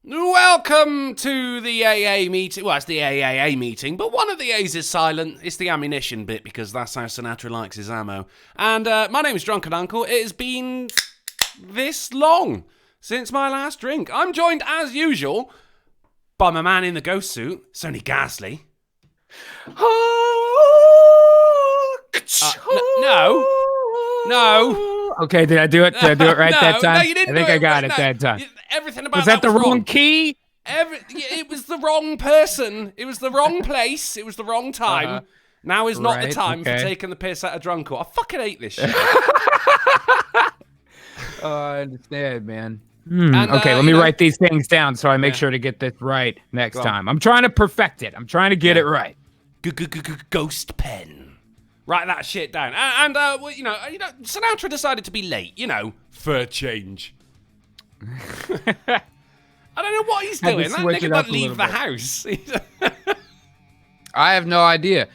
Welcome to the AA meeting. Well, it's the AAA meeting, but one of the A's is silent. It's the ammunition bit because that's how Sinatra likes his ammo. And my name is Drunken Uncle. It has been this long since my last drink. I'm joined, as usual, by my man in the ghost suit, Sonny Gasley. No. Okay, did I do it? Did I do it right that time? No, you didn't. I think I got it that time. Everything about was that the wrong key? It was the wrong person. It was the wrong place. It was the wrong time. Now is not the time for taking the piss out of Drunkle. I fucking hate this shit. I understand, man. Okay, let me write these things down so I make sure to get this right next time. I'm trying to perfect it. I'm trying to get it right. Ghost pen. Write that shit down. And Sinatra decided to be late, for a change. I don't know what he's doing. That nigga doesn't leave the house. I have no idea.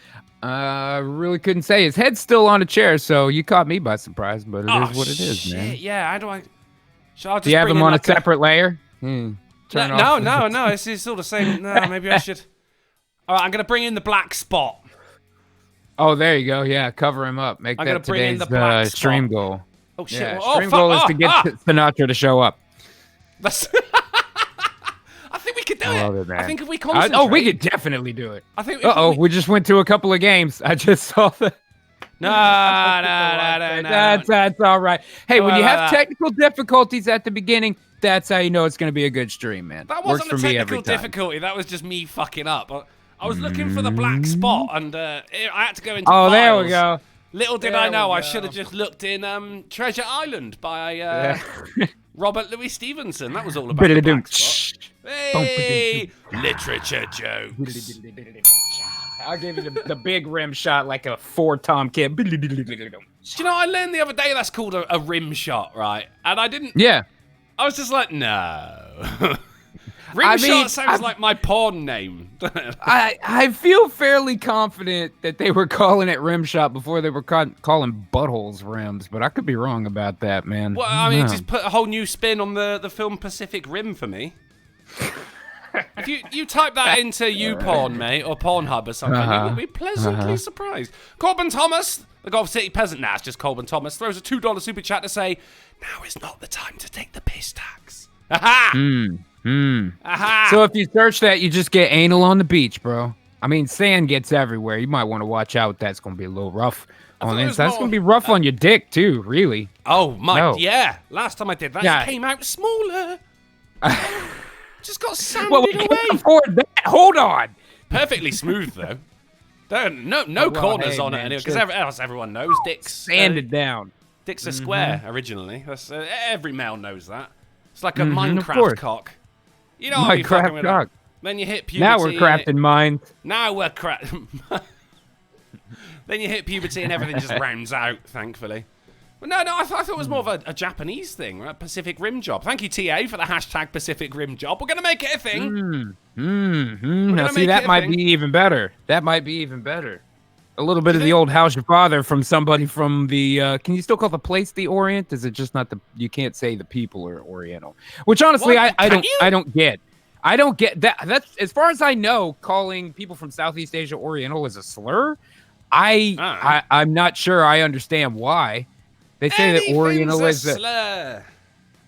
Really couldn't say. His head's still on a chair, so you caught me by surprise, but it is what it is, man. Yeah, how do I... Do you have him on a separate layer? No, it's all the same. No, maybe I should... All right, I'm going to bring in the black spot. Oh, there you go. Yeah, cover him up. Make that today's stream goal. Oh, shit. Yeah, stream goal is to get Sinatra to show up. I think we could do it. I think if we concentrate... Oh, we could definitely do it. I think. We just went to a couple of games. I just saw the... No. That's all right. Hey, when you have technical difficulties at the beginning, that's how you know it's going to be a good stream, man. That wasn't a technical difficulty. That was just me fucking up. I was looking for the black spot, and I had to go into files. There we go. Little did I know, I should have just looked in Treasure Island by Robert Louis Stevenson. That was all about the black spot. Hey, literature jokes. I'll give you the big rim shot like a 4-tom kid. Do you know, I learned the other day that's called a rim shot, right? And I didn't... Yeah. I was just like, no. Shot sounds like my porn name. I feel fairly confident that they were calling it rim shot before they were calling buttholes rims, but I could be wrong about that, man. Well, I mean, just put a whole new spin on the film Pacific Rim for me. If you type that into YouPorn, mate, or Pornhub or something, you will be pleasantly surprised. Corbin Thomas, the Golf City peasant, it's just Corbin Thomas, throws a $2 super chat to say, now is not the time to take the piss tax. Aha! Aha! So if you search that, you just get anal on the beach, bro. I mean, sand gets everywhere. You might want to watch out. That's going to be a little rough on the inside. That's going to be rough on your dick, too, really. Oh, yeah. Last time I did that, it came out smaller. Just got sanded away. Can't afford that. Hold on. Perfectly smooth, though. No corners on it, because everyone knows dicks. Sanded down. Dicks are square, originally. That's, every male knows that. It's like a Minecraft cock. You know what I'm talking about. Then you hit puberty. Now we're crafting minds. Now we're Then you hit puberty and everything just rounds out, thankfully. But no, I thought it was more of a Japanese thing, right? Pacific Rim Job. Thank you, TA, for the hashtag Pacific Rim Job. We're going to make it a thing. Now, see, that might be even better. That might be even better. A little bit of the old How's Your Father from somebody from the, can you still call the place the Orient? Is it just not you can't say the people are Oriental? Which honestly, I don't get. I don't get that. That's, as far as I know, calling people from Southeast Asia Oriental is a slur. I'm not sure I understand why. They say that Oriental is a slur.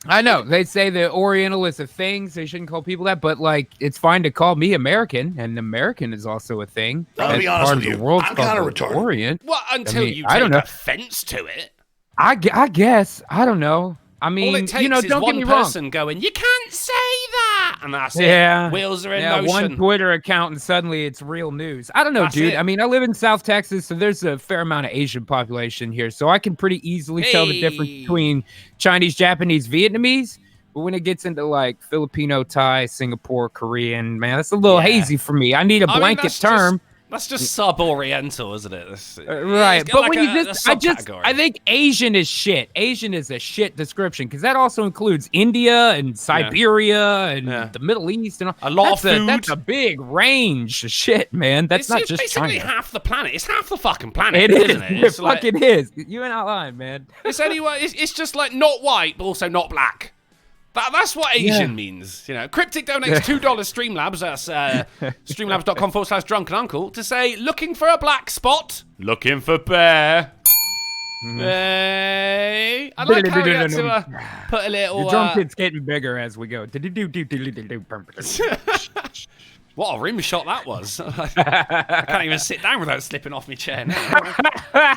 I know. They say that Oriental is a thing, so you shouldn't call people that, but like it's fine to call me American, and American is also a thing. I'll be honest with you. I'm kind of retarded. Orient. Well, until you take offense to it. I guess. I don't know. I mean, all it takes is don't one get me wrong. person going, you can't say that, and that's it. Wheels are in motion. One Twitter account, and suddenly it's real news. I don't know, dude. I mean, I live in South Texas, so there's a fair amount of Asian population here, so I can pretty easily tell the difference between Chinese, Japanese, Vietnamese. But when it gets into like Filipino, Thai, Singapore, Korean, man, that's a little hazy for me. I need a blanket term. That's just sub-Oriental, isn't it? Right, but like when I think Asian is shit. Asian is a shit description because that also includes India and Siberia and the Middle East and all. A lot of food. That's a big range of shit, man. That's not just basically China. Half the planet. It's half the fucking planet, isn't it? It fucking is. You ain't not lying, man. It's anyway. It's just like not white, but also not black. That's what Asian means. You know, Cryptic donates $2 Streamlabs. That's streamlabs.com/drunkenuncle to say, looking for a black spot, looking for bear. Hey. I'd like how you had to put a little... The drum kit's getting bigger as we go. What a rim shot that was. I can't even sit down without slipping off my chair now.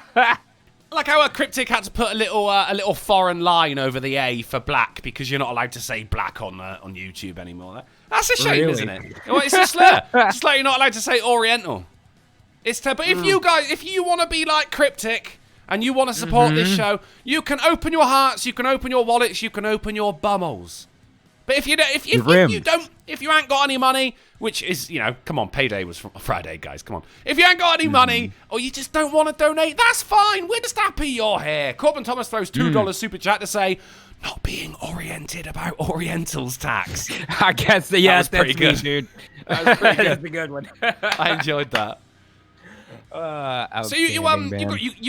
Like how Cryptic had to put a little foreign line over the A for black because you're not allowed to say black on YouTube anymore. That's a shame, isn't it? Well, it's a slur. It's like you're not allowed to say Oriental. But if you want to be like Cryptic and you want to support this show, you can open your hearts, you can open your wallets, you can open your bumholes. But if you ain't got any money, which is, come on, payday was Friday, guys, come on. If you ain't got any money, or you just don't want to donate, that's fine. We're just happy you're here. Corbin Thomas throws $2 super chat to say, not being oriented about Orientals tax. I guess, that's pretty good, dude. That was pretty good. That's a good one. I enjoyed that. So you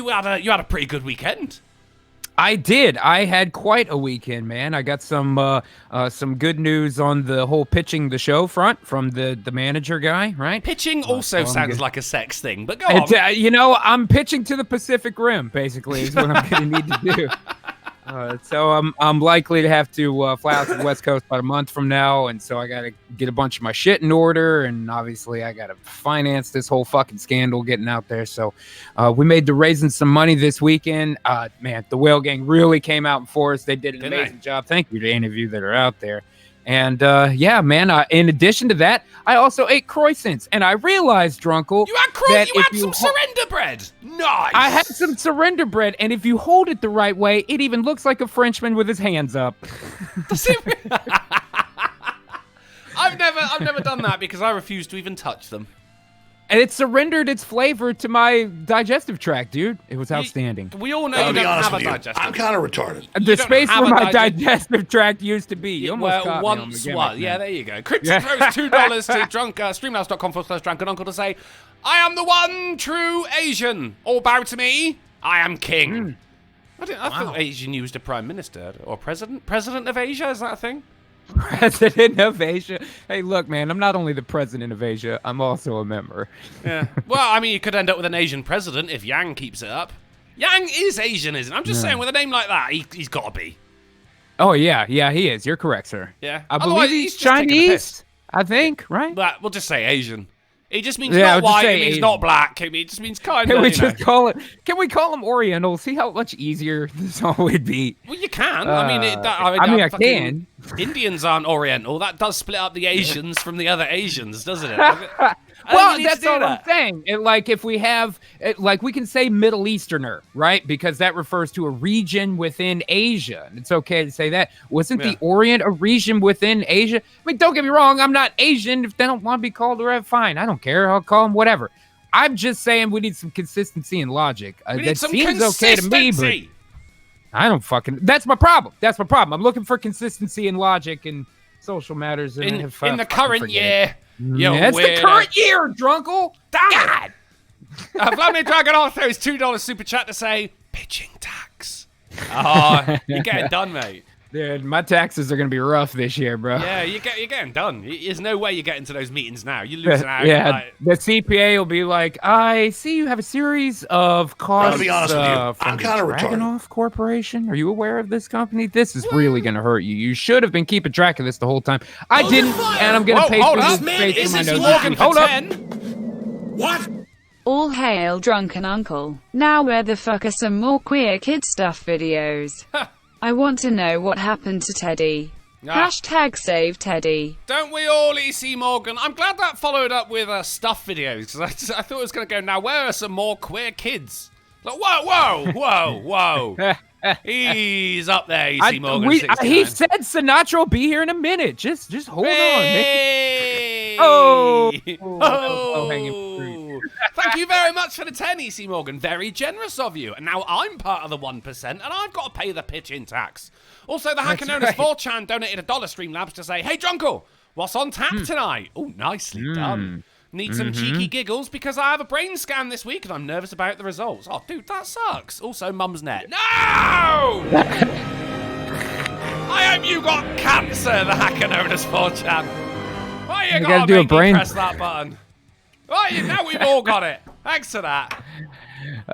had a pretty good weekend. I did. I had quite a weekend, man. I got some good news on the whole pitching the show front from the manager guy, right? Pitching also sounds like a sex thing, but go on. I'm pitching to the Pacific Rim, basically, is what I'm going to need to do. So I'm likely to have to fly out to the West Coast about a month from now, and so I got to get a bunch of my shit in order, and obviously I got to finance this whole fucking scandal getting out there. So we made the raising some money this weekend. Man, the Whale Gang really came out in force. They did an amazing job. Thank you to any of you that are out there. And yeah, man, in addition to that, I also ate croissants. And I realized, Drunkle, you had some surrender bread. Nice. I had some surrender bread. And if you hold it the right way, it even looks like a Frenchman with his hands up. I've never done that because I refuse to even touch them. And it surrendered its flavor to my digestive tract, dude. It was outstanding. We all know you don't have a digestive tract. I'm kind of retarded. The space where my digestive tract used to be. You almost caught me on the gimmick, yeah, there you go. Cryptic throws $2 to streamlabs.com/drunkenuncle to say, I am the one true Asian. All bow to me. I am king. I thought Asian used a prime minister or president. President of Asia, is that a thing? President of Asia. Hey, look, man, I'm not only the president of Asia, I'm also a member. Yeah. Well, I mean, you could end up with an Asian president if Yang keeps it up. Yang is Asian, isn't he? I'm just saying, with a name like that, he's got to be. Oh, yeah, he is. You're correct, sir. Yeah. I believe he's Chinese, I think, right? But we'll just say Asian. It just means not white, it means not black. It just means kind of, Can we call them Oriental? See how much easier this all would be. Well, you can. I can. Indians aren't Oriental. That does split up the Asians from the other Asians, doesn't it? Well, that's all I'm saying. If we have, we can say Middle Easterner, right? Because that refers to a region within Asia. And it's okay to say that. Wasn't the Orient a region within Asia? I mean, don't get me wrong. I'm not Asian. If they don't want to be called, fine. I don't care. I'll call them whatever. I'm just saying we need some consistency and logic. That seems okay to me, but I don't fucking... That's my problem. I'm looking for consistency and logic in social matters. In the current year... It's the current year, Drunkle. God. Vladimir Dragonov throws $2 super chat to say, pitching tax. Oh, you're getting done, mate. Dude, my taxes are going to be rough this year, bro. Yeah, you're getting done. There's no way you're getting to those meetings now. You're losing out. Yeah, the CPA will be like, I see you have a series of costs to be honest with you, from the Dragonov Corporation. Are you aware of this company? This is really going to hurt you. You should have been keeping track of this the whole time. I didn't, and I'm going to pay for this space in my nose. Hold up. What? All hail Drunken Uncle. Now where the fuck are some more queer kid stuff videos? I want to know what happened to Teddy. Hashtag save Teddy. Don't we all, E.C. Morgan? I'm glad that followed up with stuff videos, because I thought it was going to go, now where are some more queer kids? Like, whoa. He's up there, E.C. Morgan. He said Sinatra will be here in a minute. Just hold on. Hey. Oh, Thank you very much for the 10, E.C. Morgan. Very generous of you. And now I'm part of the 1%, and I've got to pay the pitch-in tax. Also, the hacker known as 4chan donated $1 Streamlabs to say, hey, Drunkle, what's on tap tonight? Oh, nicely done. Need some cheeky giggles because I have a brain scan this week and I'm nervous about the results. Oh, dude, that sucks. Also, Mum's net. No! I hope you got cancer, the hacker known as 4chan. Why you gotta do a brain press that button? Right, now we've all got it. Thanks for that.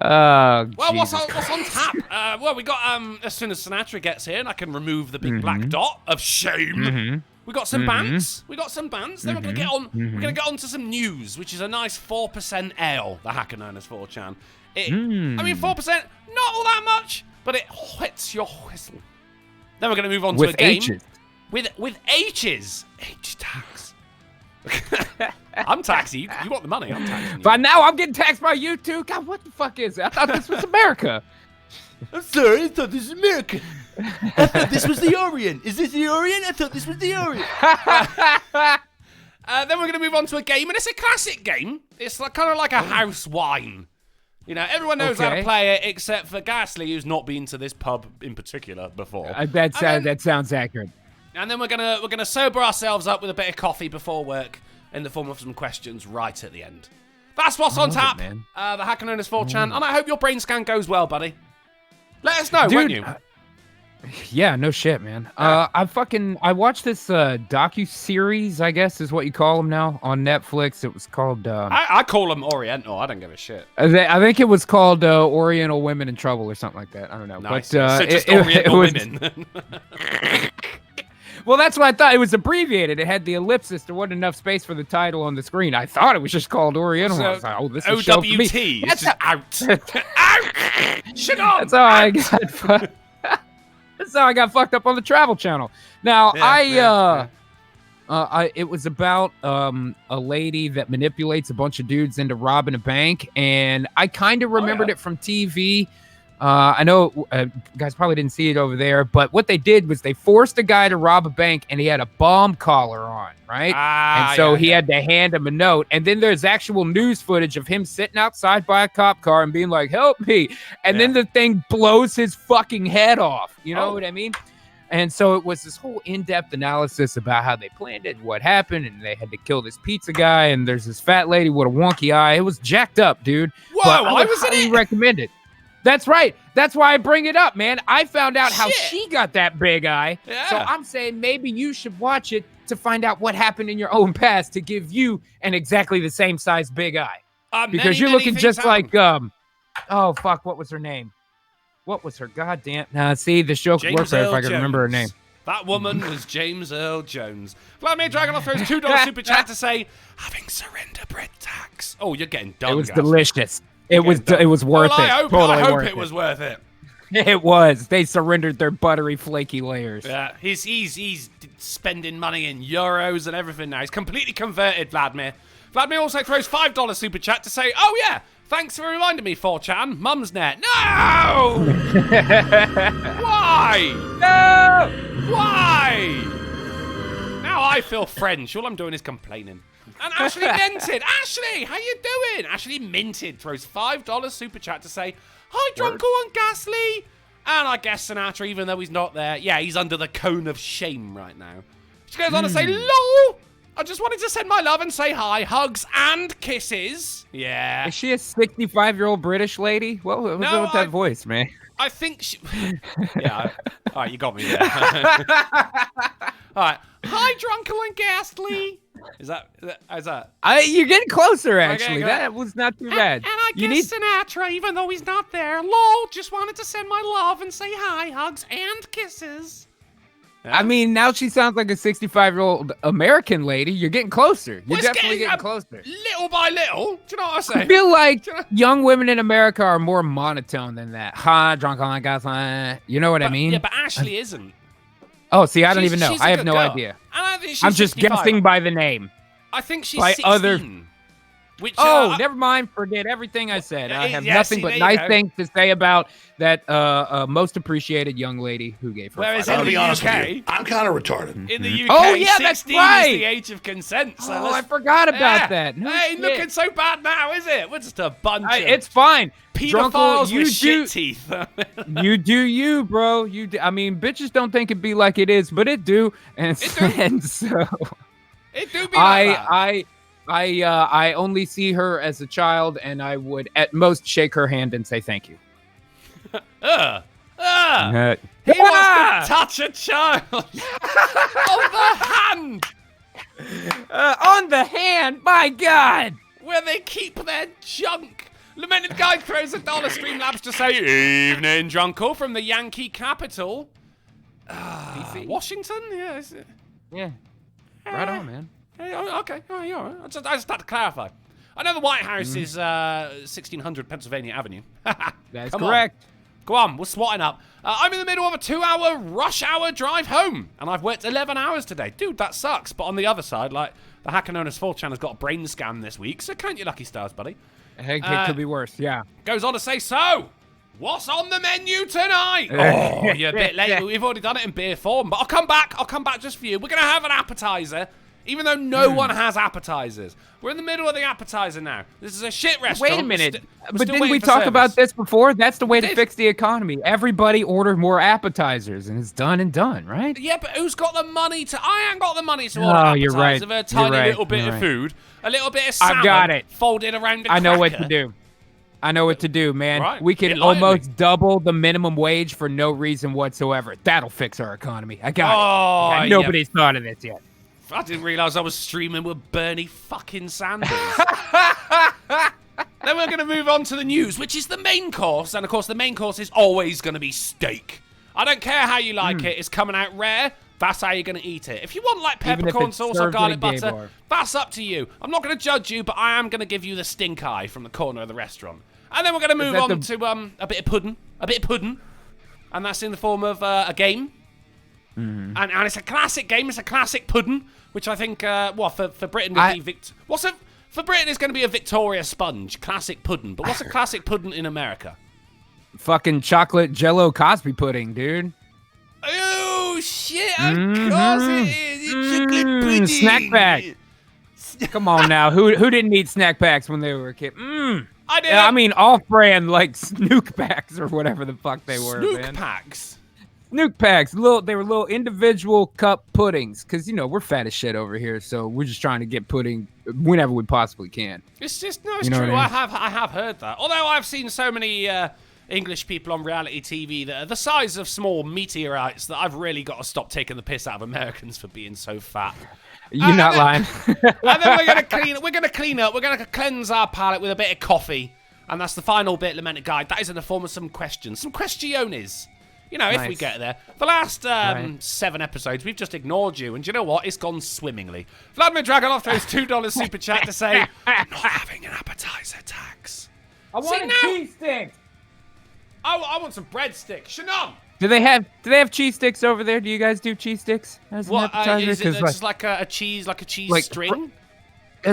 Oh, well, what's on tap? Well, we got as soon as Sinatra gets here, and I can remove the big black dot of shame. We got some bants. We got some bants. Then we're gonna get on. We're gonna get on to some news, which is a nice 4% ale. The hacker known as 4chan. I mean, 4%, not all that much, but it hits your whistle. Then we're gonna move on to a game H's. with H's. H tax. I'm taxing you. You want the money? I'm taxing you. But now I'm getting taxed by you too. God, what the fuck is it? I thought this was America. I'm sorry, I thought this was America. I thought this was the Orient. Is this the Orient? I thought this was the Orient. Then we're going to move on to a game, and it's a classic game. It's like, kind of like a house wine. You know, everyone knows how to play it, except for Ghastly, who's not been to this pub in particular before. That sounds accurate. And then we're gonna sober ourselves up with a bit of coffee before work, in the form of some questions right at the end. That's what's on tap. Man. The hacker known as 4chan, and I hope your brain scan goes well, buddy. Let us know, Dude, won't you? Yeah, no shit, man. I watched this docu-series, I guess is what you call them now, on Netflix. It was called I call them Oriental. I don't give a shit. I think it was called Oriental Women in Trouble or something like that. I don't know. Nice. But So just Oriental women. Well, that's what I thought. It was abbreviated. It had the ellipsis. There wasn't enough space for the title on the screen. I thought it was just called Oriental. So, I was like, oh, this is a show for me. OWT. It's just out. Out. Shut up. That's how I got. That's how I got fucked up on the Travel Channel. Now, it was about a lady that manipulates a bunch of dudes into robbing a bank, and I kind of remembered it from TV. I know you guys probably didn't see it over there, but what they did was they forced a guy to rob a bank, and he had a bomb collar on, right? And so he had to hand him a note. And then there's actual news footage of him sitting outside by a cop car and being like, "Help me!" And then the thing blows his fucking head off. You know what I mean? And so it was this whole in-depth analysis about how they planned it, what happened, and they had to kill this pizza guy. And there's this fat lady with a wonky eye. It was jacked up, dude. Whoa! But I was in it. Recommend it. That's right. That's why I bring it up, man. I found out how she got that big eye. Yeah. So I'm saying maybe you should watch it to find out what happened in your own past to give you an exactly the same size big eye. Because you're looking just like, oh, fuck, what was her name? What was her goddamn... Nah, see, this joke would work better if I could remember her name. That woman was James Earl Jones. Vladimir Dragonov throws $2 super chat to say, having surrender bread tax. Oh, you're getting done, It was guys. Delicious. It was worth it. I hope it was worth it. It was. They surrendered their buttery, flaky layers. Yeah, he's spending money in euros and everything now. He's completely converted, Vladimir. Vladimir also throws $5 super chat to say, "Oh yeah, thanks for reminding me, 4chan. Mum's net. No! Why? No! Why? Now I feel French. All I'm doing is complaining." And Ashley Minted. Ashley, how you doing? Ashley Minted throws $5 super chat to say, "Hi, Drunkle and Ghastly." And I guess Sinatra, even though he's not there, yeah, he's under the cone of shame right now. She goes on to say, "Lol, I just wanted to send my love and say hi, hugs and kisses." Yeah. Is she a 65-year-old British lady? What was up with that voice, man? I think she... Yeah. All right, you got me there. All right. Hi, Drunkle and Ghastly. Is that? You're getting closer, actually. Okay, that was not too bad. And I guess Sinatra, even though he's not there, lol, just wanted to send my love and say hi, hugs and kisses. Yeah. I mean, now she sounds like a 65-year-old American lady. You're getting closer. You're definitely getting closer. Little by little. Do you know what I'm saying? I feel like young women in America are more monotone than that. Hi, drunk on like guys. You know what I mean? Yeah, but Ashley isn't. Oh, see, I don't even know. I have no idea. I'm just guessing by the name. I think she's 16. Which, never mind. Forget everything I said. I have nothing but nice things to say about that most appreciated young lady who gave her. Whereas in the UK, I'm kind of retarded. In the UK, 16 is the age of consent. So I forgot about that. No ain't looking so bad now, is it? We're just a bunch of... It's fine. Pedophiles with shit teeth. You do you, bro. You do. I mean, bitches don't think it be like it is, but it do. And so... It do be like that. I only see her as a child, and I would at most shake her hand and say thank you. He wants to touch a child on the hand. On the hand, my God. Where they keep their junk. Lamented Guy throws $1 Streamlabs to say, evening, Drunkle, from the Yankee capital. Washington? Yeah. Yeah. Right on, man. Okay. Oh, you're all right. I just had to clarify. I know the White House is 1600 Pennsylvania Avenue. That's correct. Go on, we're swatting up. I'm in the middle of a 2-hour rush hour drive home, and I've worked 11 hours today. Dude, that sucks. But on the other side, like, the hacker known as 4chan has got a brain scan this week, so count your lucky stars, buddy. Hey, it could be worse, yeah. Goes on to say, so, what's on the menu tonight? Oh, you're a bit late. We've already done it in beer form, but I'll come back just for you. We're going to have an appetizer, even though no one has appetizers. We're in the middle of the appetizer now. This is a shit restaurant. Wait a minute. But didn't we talk about this before? That's the way to fix the economy. Everybody order more appetizers, and it's done and done, right? Yeah, but who's got the money to... I ain't got the money to order appetizers. You're right. Of a tiny little bit of food, a little bit of salmon I've got it. Folded around a I know cracker. what to do. I know what to do, man. Right. We can Enlighten almost me. double the minimum wage for no reason whatsoever. That'll fix our economy. I got it. Nobody's thought of this yet. I didn't realize I was streaming with Bernie fucking Sanders. Then we're going to move on to the news, which is the main course. And, of course, the main course is always going to be steak. I don't care how you like it. It's coming out rare. That's how you're going to eat it. If you want, like, peppercorn sauce or garlic butter, that's up to you. I'm not going to judge you, but I am going to give you the stink eye from the corner of the restaurant. And then we're going to move on to a bit of pudding. And that's in the form of a game. And it's a classic game. It's a classic pudding, which I think, for Britain would be for Britain it's going to be a Victoria Sponge, classic pudding. But what's a classic pudding in America? Fucking chocolate Jello Cosby pudding, dude. Oh shit! Of course it is. It's chocolate pudding. Snack pack. Come on now, who didn't eat snack packs when they were a kid? I did. I mean, off-brand like Snook packs or whatever the fuck they were. Snook packs. Snook packs, they were little individual cup puddings, because, you know, we're fat as shit over here, so we're just trying to get pudding whenever we possibly can. It's true. What I have heard that. Although I've seen so many English people on reality TV that are the size of small meteorites that I've really got to stop taking the piss out of Americans for being so fat. You're not lying. And then we're gonna clean up. We're gonna cleanse our palate with a bit of coffee, and that's the final bit, Lamented Guide. That is in the form of some questions, some questiones. You know, if we get there. The last 7 episodes, we've just ignored you. And do you know what? It's gone swimmingly. Vladimir Dragonov throws $2 super chat to say, not having an appetizer tax. I want a cheese stick. I want some breadsticks. Shannon. Do they have cheese sticks over there? Do you guys do cheese sticks as an appetizer? Is it just like a cheese string?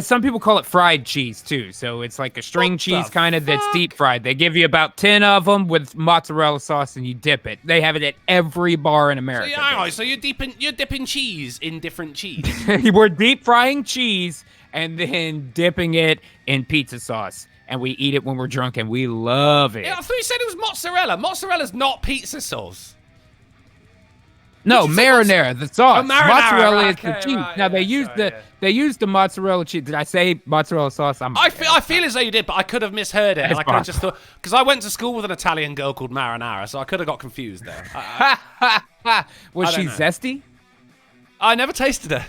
Some people call it fried cheese, too. So it's like a string cheese kind of that's deep fried. They give you about 10 of them with mozzarella sauce, and you dip it. They have it at every bar in America. So you're dipping cheese in different cheese. We're deep frying cheese and then dipping it in pizza sauce. And we eat it when we're drunk, and we love it. Yeah, I thought you said it was mozzarella. Mozzarella's not pizza sauce. No, marinara, the sauce. Oh, marinara, mozzarella is the okay, cheese. right, Now they use the mozzarella cheese. Did I say mozzarella sauce? I feel as though you did, but I could have misheard it. And I could have just thought, because I went to school with an Italian girl called marinara, so I could have got confused there. Was she zesty? I never tasted her.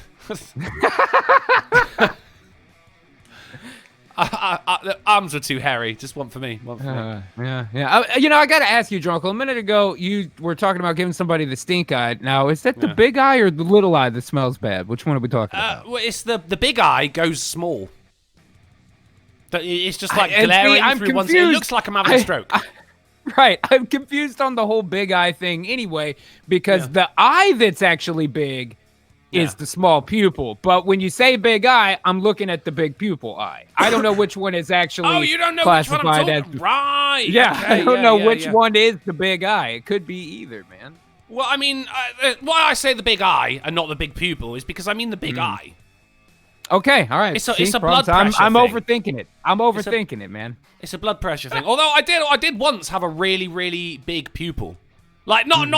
The arms were too hairy. Just one for me. Yeah. I got to ask you, Drunkle. A minute ago, you were talking about giving somebody the stink eye. Now, is that the big eye or the little eye that smells bad? Which one are we talking about? Well, it's the big eye goes small. It's just like glaring through one side. It looks like I'm having a stroke. Right. I'm confused on the whole big eye thing anyway, because the eye that's actually big is the small pupil. But when you say big eye, I'm looking at the big pupil eye. I don't know which one is actually you don't know classified which one I'm talking as... Right. Yeah, okay, I don't know which one is the big eye. It could be either, man. Well, I mean, why I say the big eye and not the big pupil is because I mean the big eye. Okay, all right. It's a blood pressure I'm thing. overthinking it. I'm overthinking it, man. It's a blood pressure thing. Although I did once have a really, really big pupil. Like, not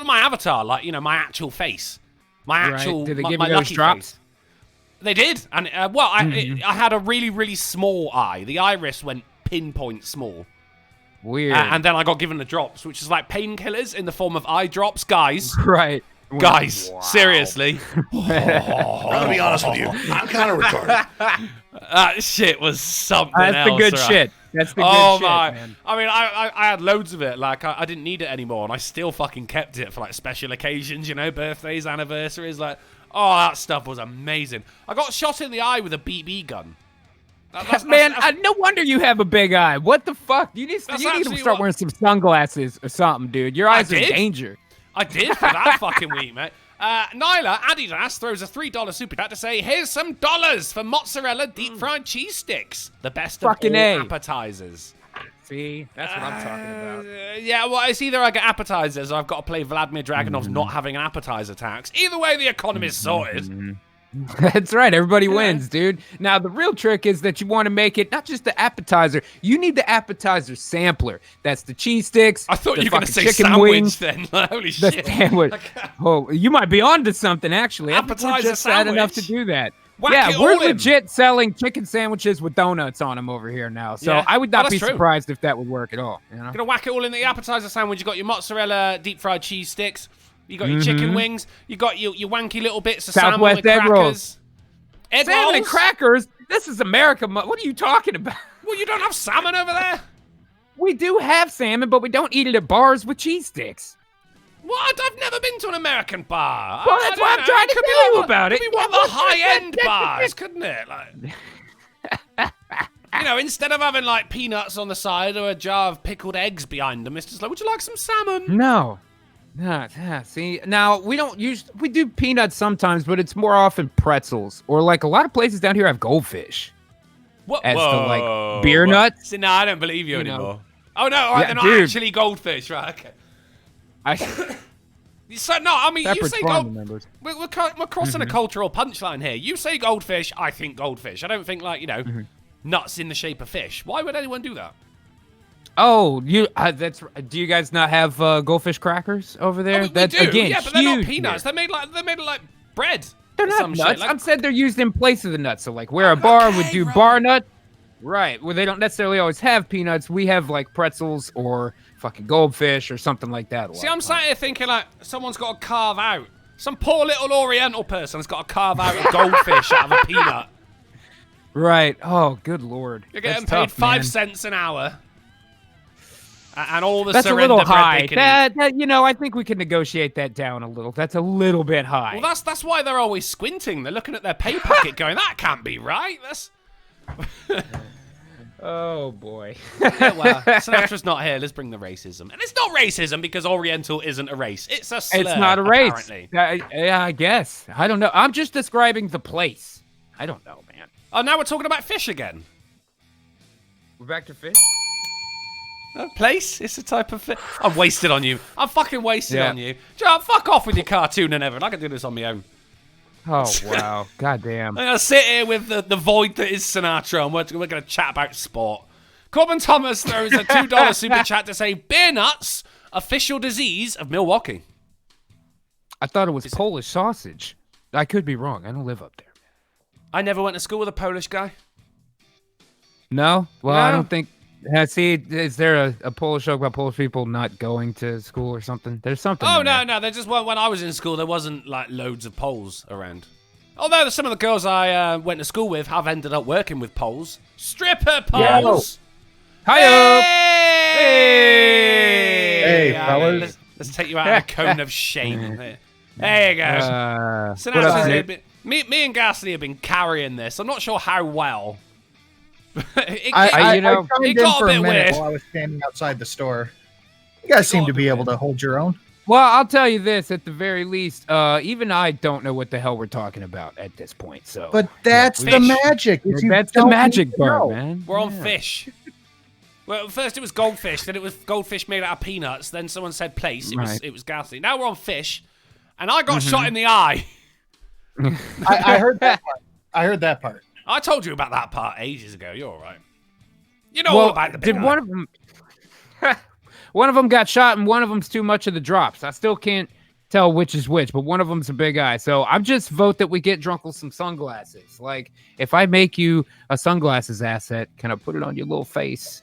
my avatar, like, you know, my actual face. My actual, Did they give my you those lucky drops? face. They did, and I had a really, really small eye. The iris went pinpoint small. Weird. And then I got given the drops, which is like painkillers in the form of eye drops. Guys. Right. Guys, wow. seriously. I'm gonna be honest with you. I'm kind of retarded. That shit was something That's else. the good right? shit. That's the good Oh shit, my! man. I mean, I had loads of it. Like I didn't need it anymore, and I still fucking kept it for like special occasions. You know, birthdays, anniversaries. Like, oh, that stuff was amazing. I got shot in the eye with a BB gun. Man, no wonder you have a big eye. What the fuck? You need to start wearing some sunglasses or something, dude. Your eyes are in danger. I did for that fucking week, mate. Nyla Adidas throws a $3 super chat to say, "Here's some dollars for mozzarella deep fried cheese sticks, the best Fucking of all A. appetizers." See, that's what I'm talking about. Yeah, well, it's either I get appetizers or I've got to play Vladimir Dragonov's not having an appetizer tax. Either way, the economy's sorted. That's right. Everybody wins, dude. Now, the real trick is that you want to make it not just the appetizer. You need the appetizer sampler. That's the cheese sticks. I thought the you were going to say chicken sandwich wings, then. Holy the shit. sandwich. Oh, you might be onto something, actually. Appetizer We're just sad enough to sandwich. do that. Whack Yeah, it we're all in. legit selling chicken sandwiches with donuts on them over here now. So Yeah. I would Oh, not that's be true. surprised if that would work at all. You know? Gonna whack it all in the appetizer sandwich. You got your mozzarella deep fried cheese sticks. You got your chicken wings. You got your wanky little bits of salmon Southwest with egg crackers. rolls. Egg Salmon and rolls? crackers? This is America. What are you talking about? Well, you don't have salmon over there? We do have salmon, but we don't eat it at bars with cheese sticks. What? I've never been to an American bar. Well, I that's don't why I'm know. trying to Could be tell you like- about it. Could be one of the high-end bars, couldn't it? Like, you know, instead of having like peanuts on the side or a jar of pickled eggs behind them, it's just like, would you like some salmon? No. See, now we do peanuts sometimes, but it's more often pretzels. Or like a lot of places down here have goldfish. What? As to, like, Whoa. beer nuts? See, no, I don't believe you You know. anymore. Oh no, all right, Yeah, they're not dude. actually goldfish, right? Okay. I So no, I mean, you Pepperidge say Farm gold. members. We're crossing a cultural punchline here. You say goldfish, I think goldfish. I don't think like nuts in the shape of fish. Why would anyone do that? Oh, do you guys not have goldfish crackers over there? Oh, we That's do, again yeah, but they're not huge peanuts. here. They're made of like bread. They're or not some nuts. Shit. Like, I'm said they're used in place of the nuts. So like where a bar would do right. bar nuts, right? Where they don't necessarily always have peanuts. We have like pretzels or fucking goldfish or something like that. a see, lot I'm of sat here thinking like someone's got to carve out. Some poor little Oriental person has got to carve out a goldfish out of a peanut. times. Right. Oh, good lord. You're getting That's paid tough, 5 man. cents an hour. And all the That's a surrender little bread high. they can eat. That I think we can negotiate that down a little. That's a little bit high. Well, that's why they're always squinting. They're looking at their pay packet going, that can't be right. That's... Oh boy. Yeah, well, Sinatra's not here. Let's bring the racism. And it's not racism because Oriental isn't a race. It's a slur, It's not a race. apparently. Yeah, I guess. I don't know. I'm just describing the place. I don't know, man. Oh, now we're talking about fish again. We're back to fish. Place? It's a type of fish. I'm wasted on you. I'm fucking wasted Yeah. on you. Joe, fuck off with your cartoon and everything. I can do this on my own. Oh wow. Goddamn. I'm going to sit here with the void that is Sinatra and we're going to chat about sport. Corbin Thomas throws a $2 super chat to say, beer nuts, official disease of Milwaukee. I thought it was Polish sausage. I could be wrong. I don't live up there. I never went to school with a Polish guy. No? Well, I No. don't think. See, is there a Polish joke about Polish people not going to school or something? There's something. Oh, in there. no. They just weren't. When I was in school, there wasn't like loads of Poles around. Although some of the girls I went to school with have ended up working with Poles. Stripper Poles! Hi-yo! Hey, Hey, fellas. Let's take you out of a cone of shame. There you go. What Sinatra's up, here Nick? me and Ghastly have been carrying this. I'm not sure how well. I you know, chimed it in got a for bit a minute weird. while I was standing outside the store. You guys seem got to a be bit able to hold your own. Well, I'll tell you this, at the very least, even I don't know what the hell we're talking about at this point. So, But that's the Fish. magic. is you that's the don't magic need to part, know. man. We're on Yeah. fish. Well, first it was goldfish, then it was goldfish made out of peanuts, then someone said place. Right. It was Ghastly. Now we're on fish, and I got shot in the eye. I heard that part. I heard that part. I told you about that part ages ago. You're all right. You know all about the big did eye. one of them? One of them got shot, and one of them's too much of the drops. I still can't tell which is which, but one of them's a big eye. So I'm just vote that we get drunk with some sunglasses. Like, if I make you a sunglasses asset, can I put it on your little face?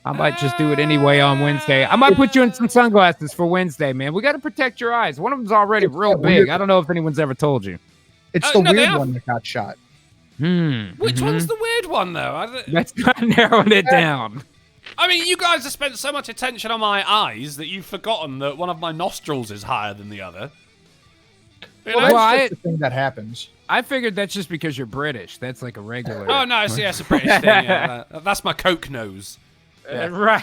I might just do it anyway on Wednesday. I might put you in some sunglasses for Wednesday, man. We got to protect your eyes. One of them's already real big. I don't know if anyone's ever told you. It's the weird one that got shot. Which one's the weird one, though? That's not narrowing it down. I mean, you guys have spent so much attention on my eyes that you've forgotten that one of my nostrils is higher than the other. Well, that's just the thing that happens. I figured that's just because you're British. That's like a regular. Oh, no, it's a British thing. Yeah. That's my Coke nose. Right.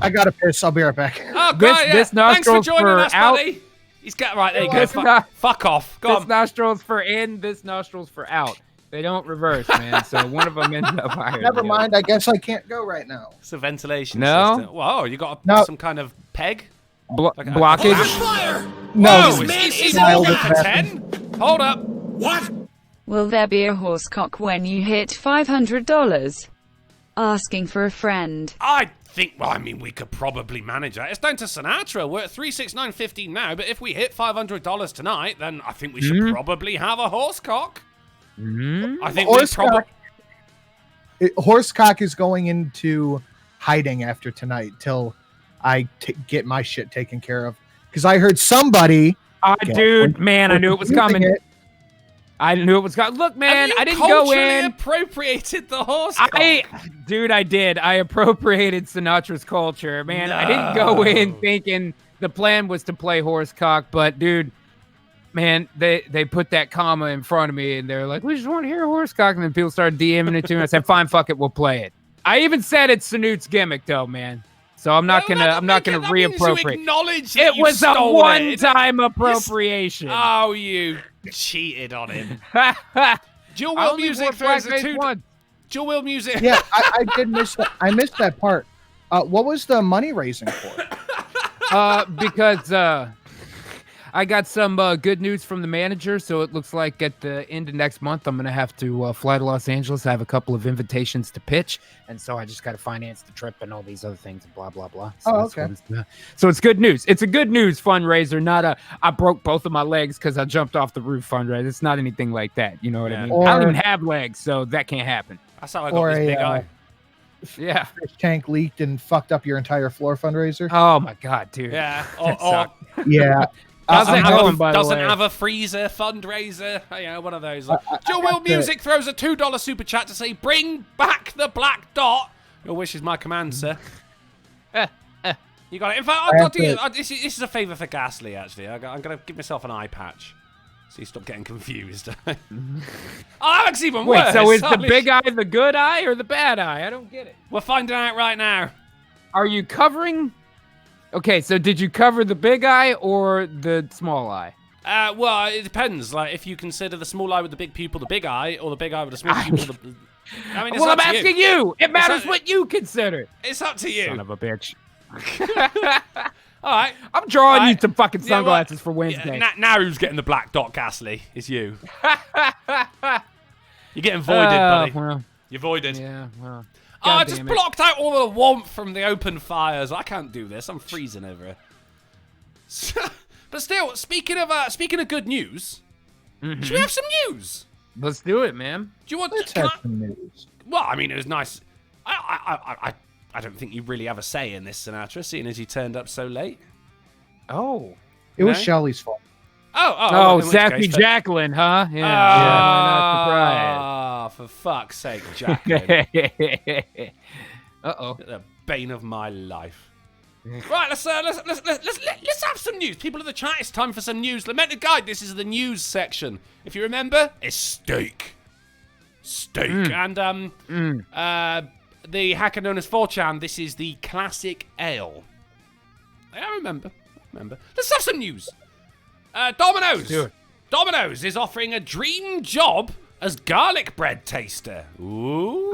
I got to piss. I'll be right back. Oh, God, this thanks for nostrils joining for us, out. buddy. He's got right there. You go. Fuck off. Go This on. nostrils for in. This nostrils for out. They don't reverse, man. So one of them ends up higher. Never mind. I guess I can't go right now. It's a ventilation No? system. Whoa, you got some kind of peg? Blockage. No, Whoa, is he mild rolling as for that. 10? Hold up. What? Will there be a horsecock when you hit $500? Asking for a friend. I think, well, I mean, we could probably manage that. It's down to Sinatra. We're at $369.15 now, but if we hit $500 tonight, then I think we should probably have a horsecock. I think we probably... Horsecock is going into hiding after tonight till I get my shit taken care of. Because I heard somebody... Dude, man, I knew it was coming. I knew it was coming. Look, man, I didn't go in. Appropriated the horsecock. Dude, I did. I appropriated Sinatra's culture, man. No. I didn't go in thinking the plan was to play horsecock, but dude, man, they put that comma in front of me and they're like, we just want to hear horsecock, and then people started DMing it to me. I said, fine, fuck it, we'll play it. I even said it's Sanut's gimmick though, man. So I'm not gonna reappropriate. It was a one-time appropriation. Oh, you cheated on him. Dual wheel music throws a two. Dual wheel music. Yeah, I did miss that. I missed that part. What was the money raising for? Because I got some good news from the manager, so it looks like at the end of next month, I'm going to have to fly to Los Angeles. I have a couple of invitations to pitch, and so I just got to finance the trip and all these other things and blah, blah, blah. So okay. So it's good news. It's a good news fundraiser, not a I broke both of my legs because I jumped off the roof fundraiser. It's not anything like that. You know what I mean? I don't even have legs, so that can't happen. That's how I got this big eye. Yeah. Fish tank leaked and fucked up your entire floor fundraiser. Oh, my God, dude. Yeah. Yeah. Doesn't have a freezer fundraiser. Yeah, one of those. Dual Wheel Music throws a $2 super chat to say, bring back the black dot. Your wish is my command, sir. You got it. In fact, I've got to this is a favour for Ghastly, actually. I'm going to give myself an eye patch. So you stop getting confused. Oh, that looks even worse. Wait, so is the big eye the good eye or the bad eye? I don't get it. We're finding out right now. Are you covering... Okay, so did you cover the big eye or the small eye? Well, it depends. Like, if you consider the small eye with the big pupil the big eye, or the big eye with the small pupil the... I mean, I'm asking you. It matters what you consider. It's up to you. Son of a bitch. All right. I'm drawing you some fucking sunglasses for Wednesday. Now who's getting the black dot, Ghastly? It's you. You're getting voided, buddy. Well, you're voided. Yeah, well... I just blocked out all the warmth from the open fires. I can't do this. I'm freezing over here. But still, speaking of good news, should we have some news? Let's do it, man. Do you want? Let's have some news. Well, I mean, it was nice. I don't think you really have a say in this, Sinatra, seeing as you turned up so late. Oh, it was Shelley's fault. Oh, sassy Jacqueline, huh? Yeah, not surprised. For fuck's sake, Jacqueline. Uh-oh. The bane of my life. Right, let's have some news. People in the chat, it's time for some news. Lamented Guide, this is the news section. If you remember, it's steak. And the hacker known as 4chan, this is the classic ale. I remember. Let's have some news. Domino's. Domino's is offering a dream job as garlic bread taster. Ooh.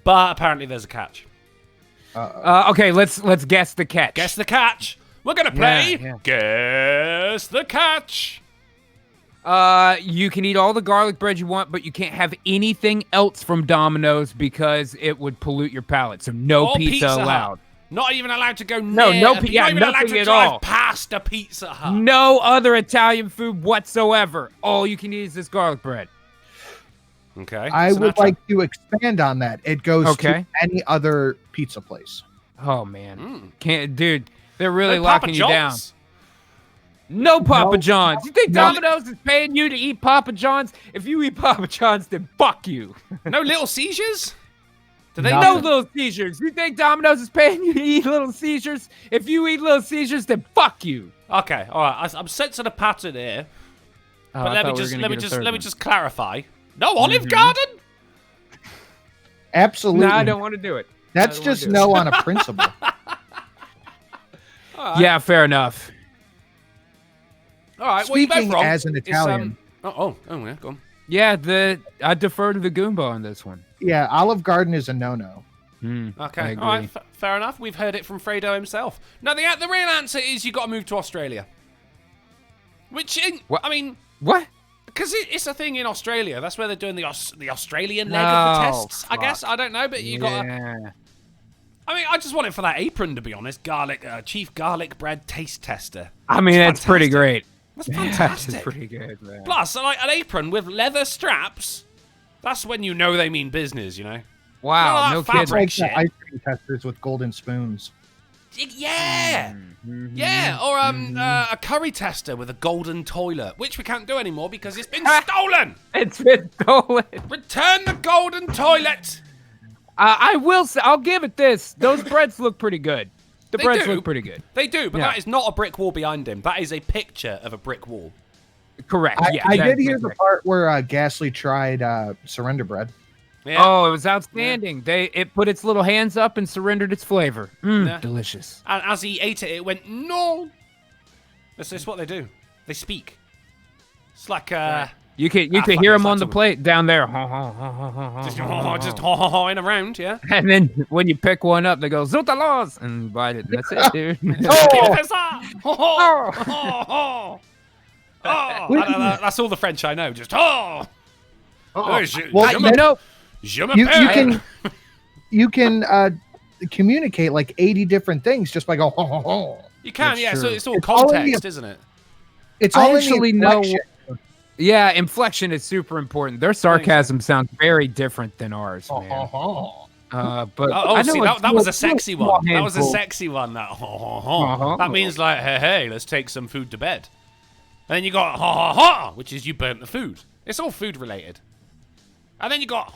But apparently there's a catch. Okay, let's guess the catch. Guess the catch. We're gonna play Guess the Catch. You can eat all the garlic bread you want, but you can't have anything else from Domino's because it would pollute your palate. So no pizza allowed. Not even allowed to go near. Not even nothing allowed to at drive all. past a Pizza Hut. No other Italian food whatsoever. All you can eat is this garlic bread. Okay. I would like to expand on that. It goes to any other pizza place. Oh man, can't, dude. They're really No locking Papa you down. John's? No Papa John's. You think Domino's is paying you to eat Papa John's? If you eat Papa John's, then fuck you. No Little Seizures? Do they No Little Seizures. You think Domino's is paying you to eat Little Seizures? If you eat Little Seizures, then fuck you. Okay, all right. I'm sensing a pattern here. But let me just clarify. No Olive Garden? Absolutely. No, I don't want to do it. That's just no on a principle. Right. Yeah, fair enough. All right. Speaking well, you both wrong. as an Italian. Yeah, go on. Yeah, I defer to the Goomba on this one. Yeah, Olive Garden is a no-no. Okay, all right, fair enough. We've heard it from Fredo himself. No, the real answer is you got to move to Australia. I mean, what? Because it's a thing in Australia. That's where they're doing the Australian leg of the tests. Fuck. I guess I don't know, but you got to. I mean, I just want it for that apron, to be honest. Chief garlic bread taste tester. I mean, that's pretty great. That's fantastic. That's pretty good, man. Plus, like an apron with leather straps. That's when you know they mean business, you know. Wow, no kidding. Like the ice cream testers with golden spoons. Yeah, yeah, or a curry tester with a golden toilet, which we can't do anymore because it's been stolen. It's been stolen. Return the golden toilet. I will say, I'll give it this. Those breads look pretty good. The breads look pretty good. They do, but that is not a brick wall behind him. That is a picture of a brick wall. Correct. I did hear the part where Ghastly tried surrender bread. Yeah. Oh, it was outstanding. It put its little hands up and surrendered its flavor. Delicious. And as he ate it, it went, no. That's what they do. They speak. It's like You could hear them on the plate down there. Just in around, yeah. And then when you pick one up, they go Zotalos and bite it. And that's it, dude. That's all the French I know. Just well, you can communicate like 80 different things just by going. You can, yeah. So it's all context, isn't it? It's all actually no. Yeah, inflection is super important. Their sarcasm sounds very different than ours, man. But that was a sexy one. That was a sexy one. That means like, hey, let's take some food to bed. And then you got which is you burnt the food. It's all food related. And then you got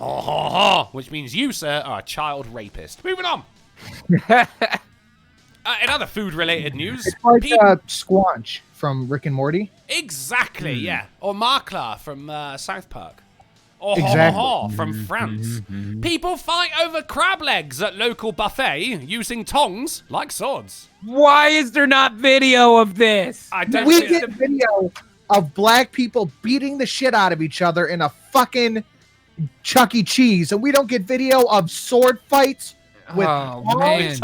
which means you, sir, are a child rapist. Moving on. In other food-related news, it's like Squanch from Rick and Morty. Exactly, yeah. Or Markla from South Park. Or exactly. From France. People fight over crab legs at local buffet using tongs like swords. Why is there not video of this? We get video of black people beating the shit out of each other in a fucking Chuck E. Cheese, and we don't get video of sword fights with tongs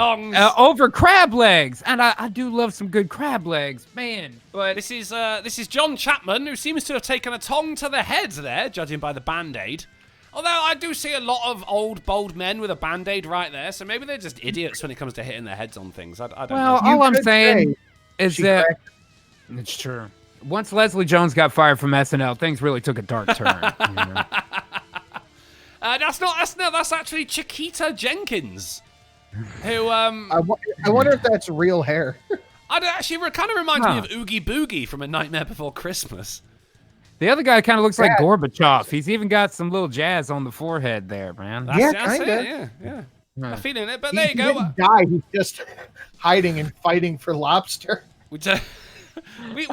over crab legs. And I do love some good crab legs, man. But this is John Chapman, who seems to have taken a tong to the head there, judging by the band-aid. Although I do see a lot of old, bald men with a band-aid right there, so maybe they're just idiots when it comes to hitting their heads on things. I don't know. All I'm saying is that it's true. Once Leslie Jones got fired from SNL, things really took a dark turn. You know? That's actually Chiquita Jenkins, who I wonder if that's real hair. It kind of reminds me of Oogie Boogie from A Nightmare Before Christmas. The other guy kind of looks like Gorbachev. He's even got some little jazz on the forehead there, man. That's it. Yeah. I'm feeling it, but there you go. He didn't die. He's just hiding and fighting for lobster. We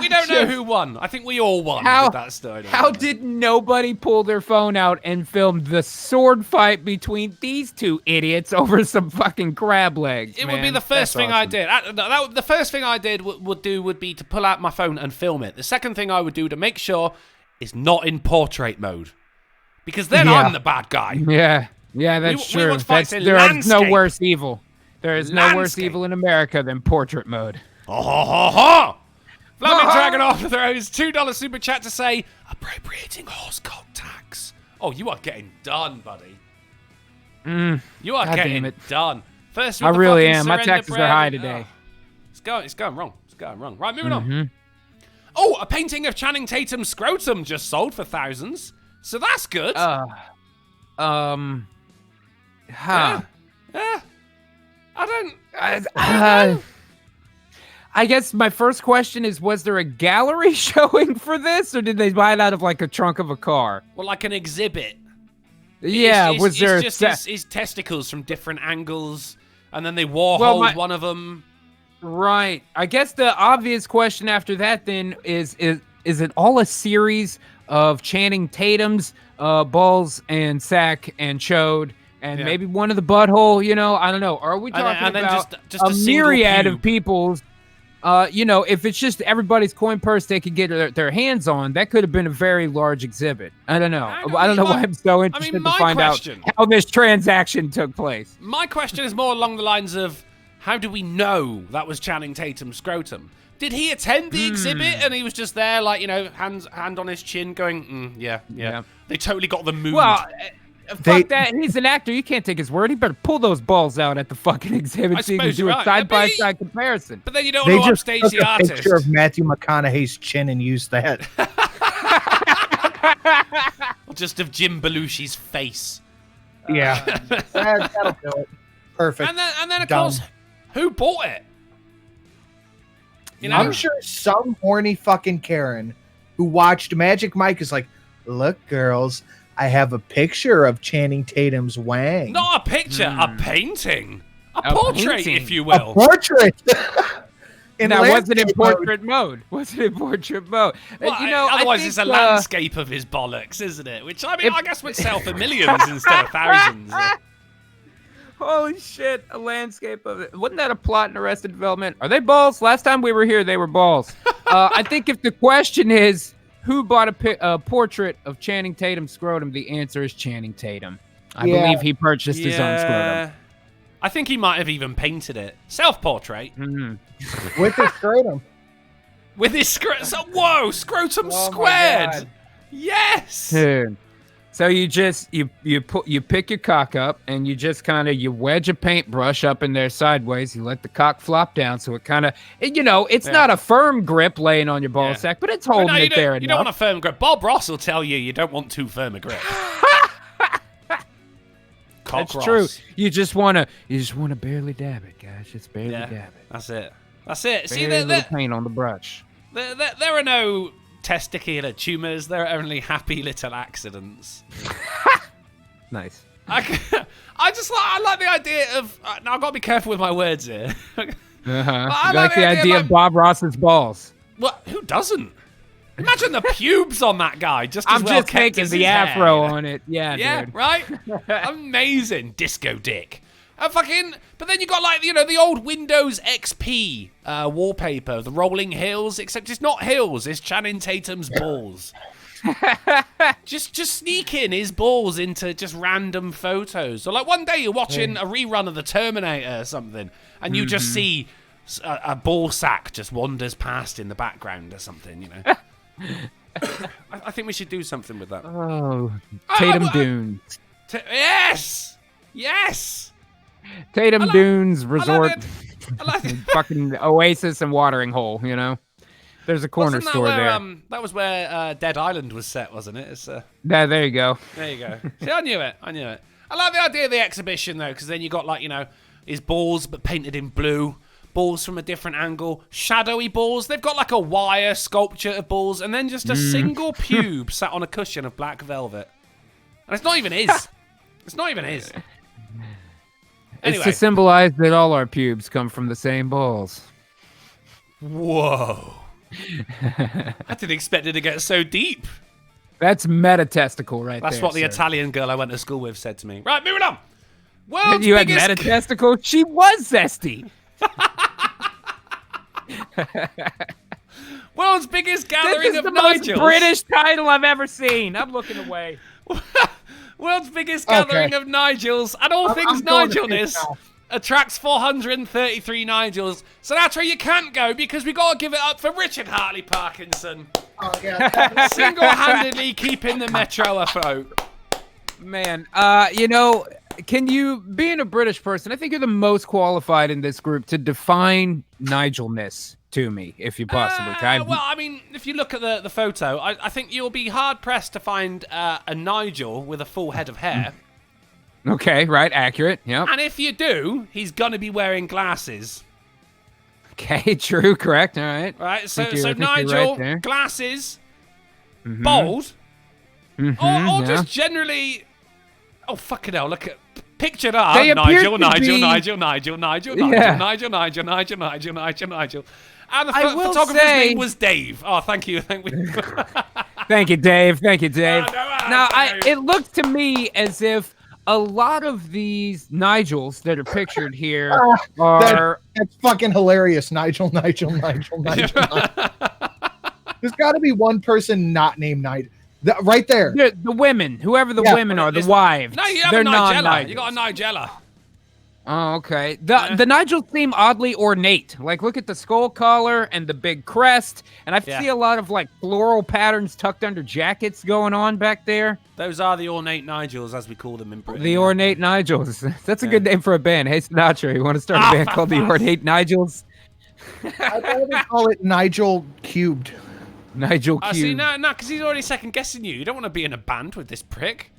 don't know who won. I think we all won with that story. How did nobody pull their phone out and film the sword fight between these two idiots over some fucking crab legs? It would be the first thing I did. The first thing I did would be to pull out my phone and film it. The second thing I would do to make sure is not in portrait mode, because then I'm the bad guy. Yeah, that's true. There is no worse evil. There is no worse evil in America than portrait mode. Flaming Dragon throws $2 super chat to say, appropriating horse cock tax. Oh, you are getting done, buddy. You are getting done. First, I really am. My taxes are high today. It's going wrong. Right, moving on. Oh, a painting of Channing Tatum's scrotum just sold for thousands. So that's good. Huh. Yeah. I don't. I guess my first question is, was there a gallery showing for this, or did they buy it out of like a trunk of a car? Well, like an exhibit. Yeah, was there just his testicles from different angles, and then they Warholed one of them? Right. I guess the obvious question after that then is it all a series of Channing Tatum's balls and sack and chode and maybe one of the butthole? You know, I don't know. Are we talking about just a myriad of people's? You know, if it's just everybody's coin purse they could get their hands on, that could have been a very large exhibit. I don't know. I don't know why I'm so interested to find out how this transaction took place. My question is more along the lines of, how do we know that was Channing Tatum's scrotum? Did he attend the exhibit and he was just there, like, you know, hand on his chin going, yeah. They totally got the mood. Well, fuck that. He's an actor. You can't take his word. He better pull those balls out at the fucking exhibit so you can do a side-by-side comparison. But then you don't want to upstage the artist. They just took a picture of Matthew McConaughey's chin and used that. Or just of Jim Belushi's face. Yeah. That'll do it. Perfect. And then of course, who bought it? You know? I'm sure some horny fucking Karen who watched Magic Mike is like, look, girls, I have a picture of Channing Tatum's wang. Not a picture, a painting. A portrait, painting. If you will. A portrait. Now, was it in portrait mode? Was it in portrait mode? Well, you know, otherwise it's a landscape of his bollocks, isn't it? Which, I mean, I guess would sell for millions instead of thousands. Holy shit, a landscape of it. Wasn't that a plot in Arrested Development? Are they balls? Last time we were here, they were balls. I think if the question is, who bought a portrait of Channing Tatum's scrotum, the answer is Channing Tatum. I believe he purchased his own scrotum. I think he might have even painted it. Self-portrait. With his scrotum. With his scrotum. Whoa, scrotum squared. Yes. Dude. So you just you pick your cock up and you just kind of wedge a paintbrush up in there sideways. You let the cock flop down so it kind of it's not a firm grip laying on your ball sack, but it's holding it there. You don't want a firm grip. Bob Ross will tell you don't want too firm a grip. That's true. You just want to barely dab it, guys. Just barely dab it. That's it. See, little paint on the brush. There are no testicular tumors. There are only happy little accidents. Nice. I like the idea of. Now I've got to be careful with my words here. I like the idea of Bob Ross's balls. Well, who doesn't? Imagine the pubes on that guy. I'm just taking the afro on it. Yeah, dude. Right? Amazing. Disco dick. But then you got the old Windows XP wallpaper, the rolling hills, except it's not hills, it's Channing Tatum's balls. just sneak in his balls into just random photos. Or like one day you're watching a rerun of The Terminator or something, and you just see a ball sack just wanders past in the background or something, I think we should do something with that. Oh, Tatum Dunes. Yes! Tatum Dunes Resort. Fucking oasis and watering hole, There's a corner store there. That was where Dead Island was set, wasn't it? There you go. There you go. See, I knew it. I like the idea of the exhibition, though, because then you got, his balls, but painted in blue. Balls from a different angle. Shadowy balls. They've got, a wire sculpture of balls, and then just a single pube sat on a cushion of black velvet. And it's not even his. It's not even his. Anyway. It's to symbolize that all our pubes come from the same balls. Whoa. I didn't expect it to get so deep. That's meta-testicle right there. That's what the Italian girl I went to school with said to me. Right, moving on. World's you biggest... had meta-testicle? She was zesty. World's biggest gathering of Nigels. This is the most British title I've ever seen. I'm looking away. World's biggest gathering of Nigels and all things Nigelness attracts 433 Nigels. Sinatra, you can't go because we got to give it up for Richard Hartley Parkinson. Oh, yeah. Single-handedly keeping the Metro afloat. Man, can you, being a British person, I think you're the most qualified in this group to define Nigelness to me, if you possibly can. Well, I mean, if you look at the photo, I think you'll be hard-pressed to find a Nigel with a full head of hair. Okay, right, accurate. Yep. And if you do, he's gonna be wearing glasses. Okay, true, correct. All right. Right. So I think you're Nigel, right there. glasses, bald, or just generally. Oh fucking hell! Look at pictured up. They appear Nigel, to Nigel, be- Nigel, Nigel, Nigel, Yeah. Nigel, Nigel, Nigel, Nigel, Nigel, Nigel. And the I will photographer's say- name was Dave. Oh, thank you. Thank you. Thank you, Dave. Thank you, Dave. no, Now, Dave. it looks to me as if a lot of these Nigels that are pictured here are. That's fucking hilarious. Nigel. There's got to be one person not named Nigel. Right there. The women, whoever the Yeah, women are, the It's- wives. No, you have they're a Nigella. non-Nigels. You got a Nigella. Oh, okay. The Nigels seem oddly ornate. Like, look at the skull collar and the big crest, and I see a lot of like floral patterns tucked under jackets going on back there. Those are the ornate Nigels, as we call them in Britain. The ornate Nigels. That's a good name for a band. Hey, Sinatra, you want to start a band called the Ornate Nigels? I'd rather call it Nigel Cubed. Nigel Q. See, no, because he's already second guessing you. You don't want to be in a band with this prick.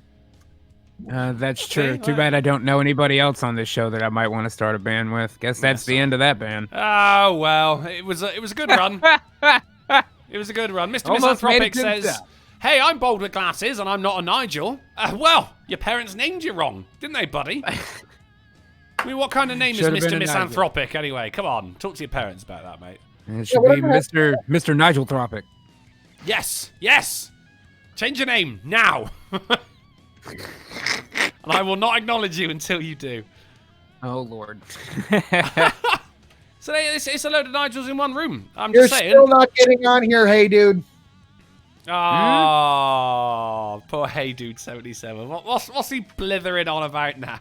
That's true. See, Too right. bad I don't know anybody else on this show that I might want to start a band with. Guess that's the end of that band. Oh well, it was a good run. It was a good run. Mr. Almost made Misanthropic it says, himself. "Hey, I'm bald with glasses, and I'm not a Nigel." Well, your parents named you wrong, didn't they, buddy? I mean, what kind of name Should've is been Mr. a Nigel. Misanthropic anyway? Come on, talk to your parents about that, mate. It should be Mr. Nigel Tropic. Yes. Change your name now. And I will not acknowledge you until you do. Oh, Lord. So it's a load of Nigels in one room. I'm You're just saying. still not getting on here, hey dude. Oh, poor Hey Dude 77. What's he blithering on about now?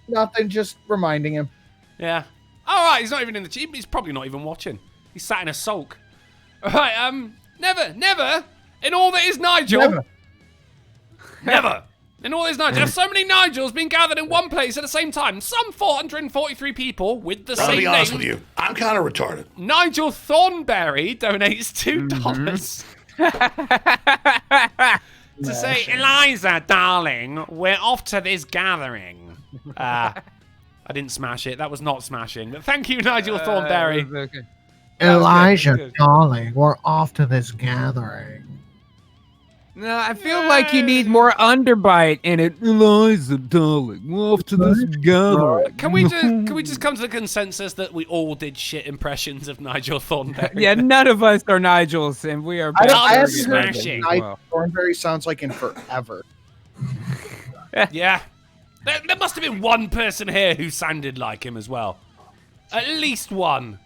Nothing, just reminding him. Yeah. All right, he's not even in the chat. He's probably not even watching. He's sat in a sulk. All right, never, in all that is Nigel. Never. In all that is Nigel. There's so many Nigels being gathered in one place at the same time. Some 443 people with the I'll same be honest name. with you. I'm kind of retarded. Nigel Thornberry donates $2 to say, Eliza, darling, we're off to this gathering. I didn't smash it. That was not smashing. But thank you, Nigel Thornberry. Okay. Elijah, good. darling, we're off to this gathering. No, I feel like you need more underbite in it. Eliza, darling, we're off to this gathering. Can we just come to the consensus that we all did shit impressions of Nigel Thornberry? Yeah, none of us are Nigels, and we are. I haven't better heard than it. Nigel. Nigel Thornberry sounds like in forever. Yeah. There must have been one person here who sounded like him as well. At least one.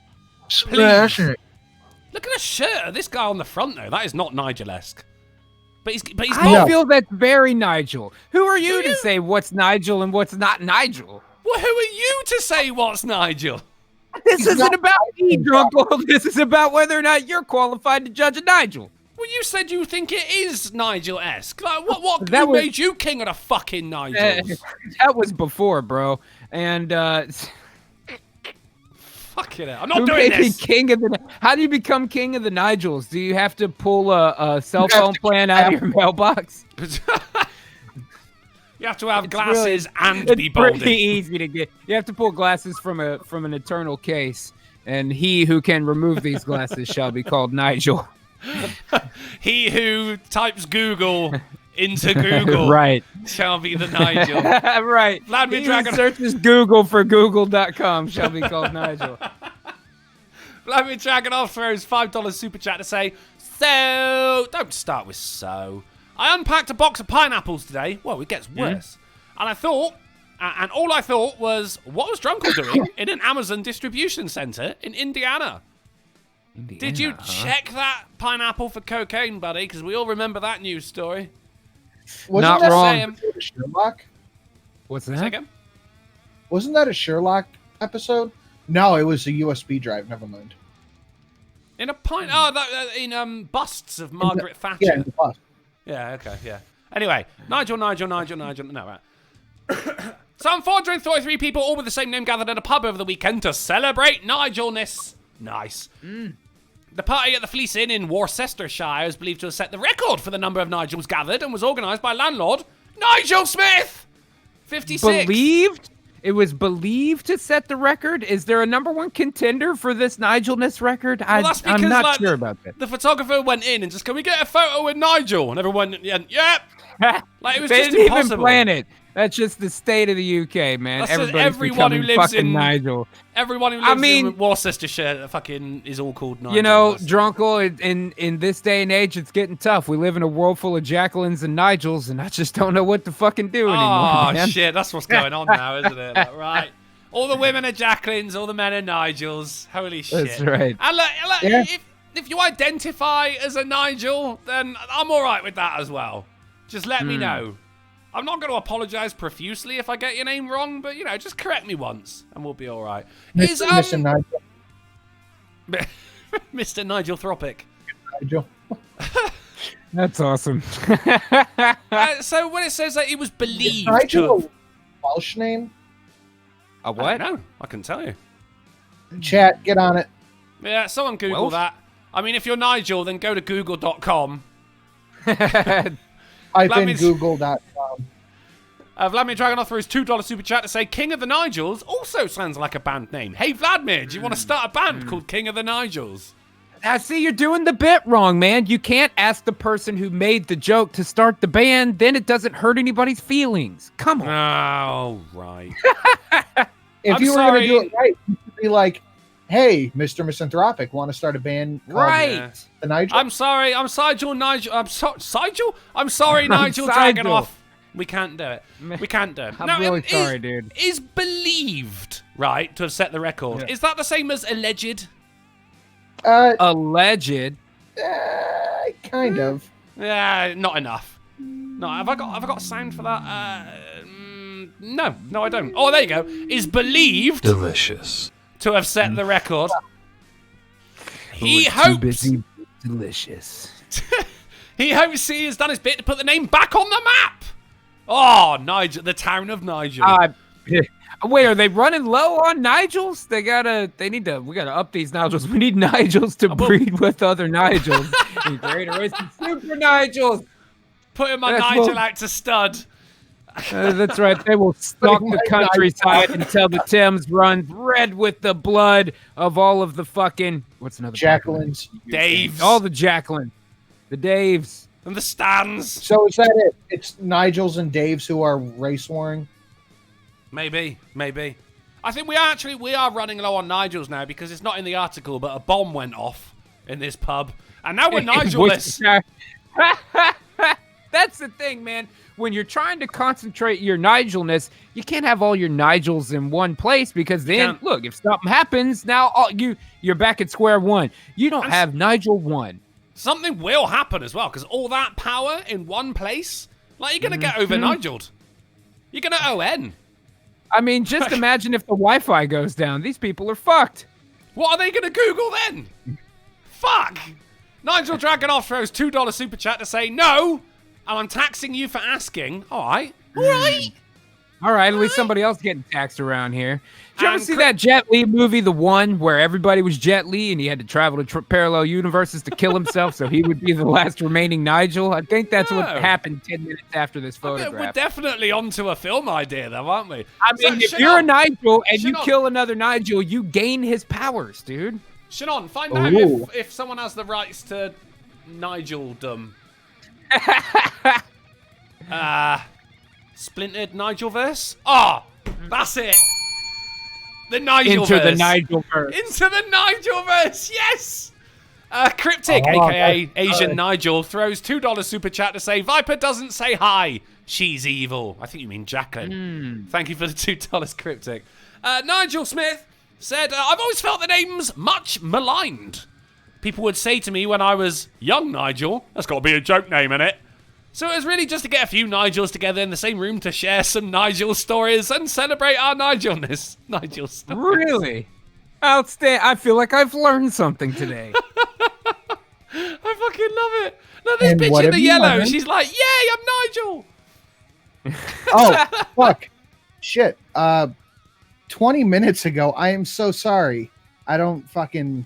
Please. Look at the shirt of this guy on the front, though. That is not Nigel-esque. But he's I bald. feel that's very Nigel. Who are you to say what's Nigel and what's not Nigel? Well, who are you to say what's Nigel? This isn't about me, Drunkle. This is about whether or not you're qualified to judge a Nigel. Well, you said you think it is Nigel-esque. Like, what That who was- made you king of the fucking Nigels? That was before, bro. And Fucking hell. I'm not who doing made me this. king of the? How do you become king of the Nigels? Do you have to pull a cell phone plan out of your mailbox? You have to have It's glasses and It's be pretty balding. easy to get. You have to pull glasses from an eternal case, and he who can remove these glasses shall be called Nigel. He who types Google into Google Right. shall be the Nigel. Right. Vladimir He Dragon- who searches Google for Google.com shall be called Nigel. Vladimir Dragonov throws $5 super chat to say, so, don't start with so. I unpacked a box of pineapples today. Well, it gets worse. And I thought, and all I thought was, what was Drunkle doing in an Amazon distribution center in Indiana? Did you check that pineapple for cocaine, buddy? Because we all remember that news story. Wasn't Not that wrong. a Sherlock? What's Say that? again? Wasn't that a Sherlock episode? No, it was a USB drive. Never mind. In a pine? Oh, that in busts of Margaret Thatcher. Yeah, in the bus. Yeah, okay, yeah. Anyway, Nigel. No, right. Some 433 people, all with the same name, gathered at a pub over the weekend to celebrate Nigelness. Nice. The party at the Fleece Inn in Worcestershire is believed to have set the record for the number of Nigels gathered and was organised by landlord Nigel Smith. 56. believed. It was believed to set the record. Is there a number one contender for this Nigelness record? Well, that's because, I'm not like, sure about that. The photographer went in and just, can we get a photo with Nigel? And everyone went, yep. Like, it was They just didn't impossible. even plan it. That's just the state of the UK, man. That's just Everybody's everyone who becoming lives fucking in Nigel. Everyone who lives in Worcestershire fucking is all called Nigel. You know, Drunkle, in this day and age, it's getting tough. We live in a world full of Jacquelines and Nigels, and I just don't know what to fucking do anymore. Oh, man. shit. That's what's going on now, isn't it? Like, right. All the women are Jacquelines, all the men are Nigels. Holy shit. That's right. And look, Yeah. if you identify as a Nigel, then I'm all right with that as well. Just let me know. I'm not going to apologize profusely if I get your name wrong, but, just correct me once, and we'll be all right. Mr. Nigel. Mr. Nigel Thropic. Nigel. That's awesome. So when it says that it was believed Nigel to... a Welsh name? A what? No, I can tell you. Chat, get on it. Yeah, someone Google Welsh? that. I mean, if you're Nigel, then go to google.com. Type in Vladimir- google.com. Vladimir Dragonoff throws $2 super chat to say King of the Nigels also sounds like a band name. Hey, Vladimir, do you want to start a band called King of the Nigels? I see you're doing the bit wrong, man. You can't ask the person who made the joke to start the band, then it doesn't hurt anybody's feelings. Come on. Oh, right. If I'm you were going to do sorry. it right, you could be like, hey, Mr. Misanthropic, want to start a band called Right. The Nigel? I'm sorry. I'm Sigel Nigel. Sigel? I'm sorry, Nigel Sigel. Dragonoff. We can't do it. We can't do it. I'm really sorry, dude. Is believed, right, to have set the record. Yeah. Is that the same as alleged? Alleged. Kind of. Yeah, not enough. No, have I got a sound for that? No, I don't. Oh, there you go. Is believed Delicious. to have set the record. He Too hopes busy, delicious. he has done his bit to put the name back on the map. Oh, Nigel, the town of Nigel. Wait, are they running low on Nigels? We gotta up these Nigels. We need Nigels to breed with other Nigels. And create a race of super Nigels. Putting my That's Nigel what- out to stud. That's right. They will stalk the countryside until the Thames runs red with the blood of all of the fucking what's another Jacqueline's. Daves. all the Jacqueline, the Daves. And the stands. So is that it? It's Nigels and Daves who are race warring? Maybe. I think we are running low on Nigels now because it's not in the article, but a bomb went off in this pub. And now we're Nigel-less. That's the thing, man. When you're trying to concentrate your Nigelness, you can't have all your Nigels in one place because then, Can't. look, if something happens, now you're back at square one. You don't have Nigel 1. Something will happen as well because all that power in one place, like you're going to get over Nigeled. You're going to ON. I mean, just imagine if the Wi-Fi goes down. These people are fucked. What are they going to Google then? Fuck. Nigel Dragonoff throws $2 super chat to say no, and I'm taxing you for asking. All right. All right, at least somebody else getting taxed around here. Did you ever And see that Jet Li movie, The One, where everybody was Jet Li and he had to travel to parallel universes to kill himself so he would be the last remaining Nigel? I think that's what No. happened 10 minutes after this We're photograph. definitely onto a film idea, though, aren't we? I mean, if So, you're a Shannon, Nigel and you Shannon. kill another Nigel, you gain his powers, dude. Shannon, find out Ooh. if someone has the rights to Nigeldom. Splintered Nigelverse? Ah, that's it. The Nigelverse. Into the Nigelverse. Into the Nigelverse, yes! Cryptic, Oh, aka that's Asian good. Nigel, throws $2 super chat to say Viper doesn't say hi. She's evil. I think you mean Jacqueline. Thank you for the $2 Cryptic. Nigel Smith said, I've always felt the name's much maligned. People would say to me when I was young Nigel, that's got to be a joke name, innit? So it was really just to get a few Nigels together in the same room to share some Nigel stories and celebrate our Nigelness. Nigel stories. Really? Outstanding. I feel like I've learned something today. I fucking love it. Look, this And bitch what in have the you yellow. learned? She's like, yay, I'm Nigel. Oh, fuck. Shit. 20 minutes ago, I am so sorry. I don't fucking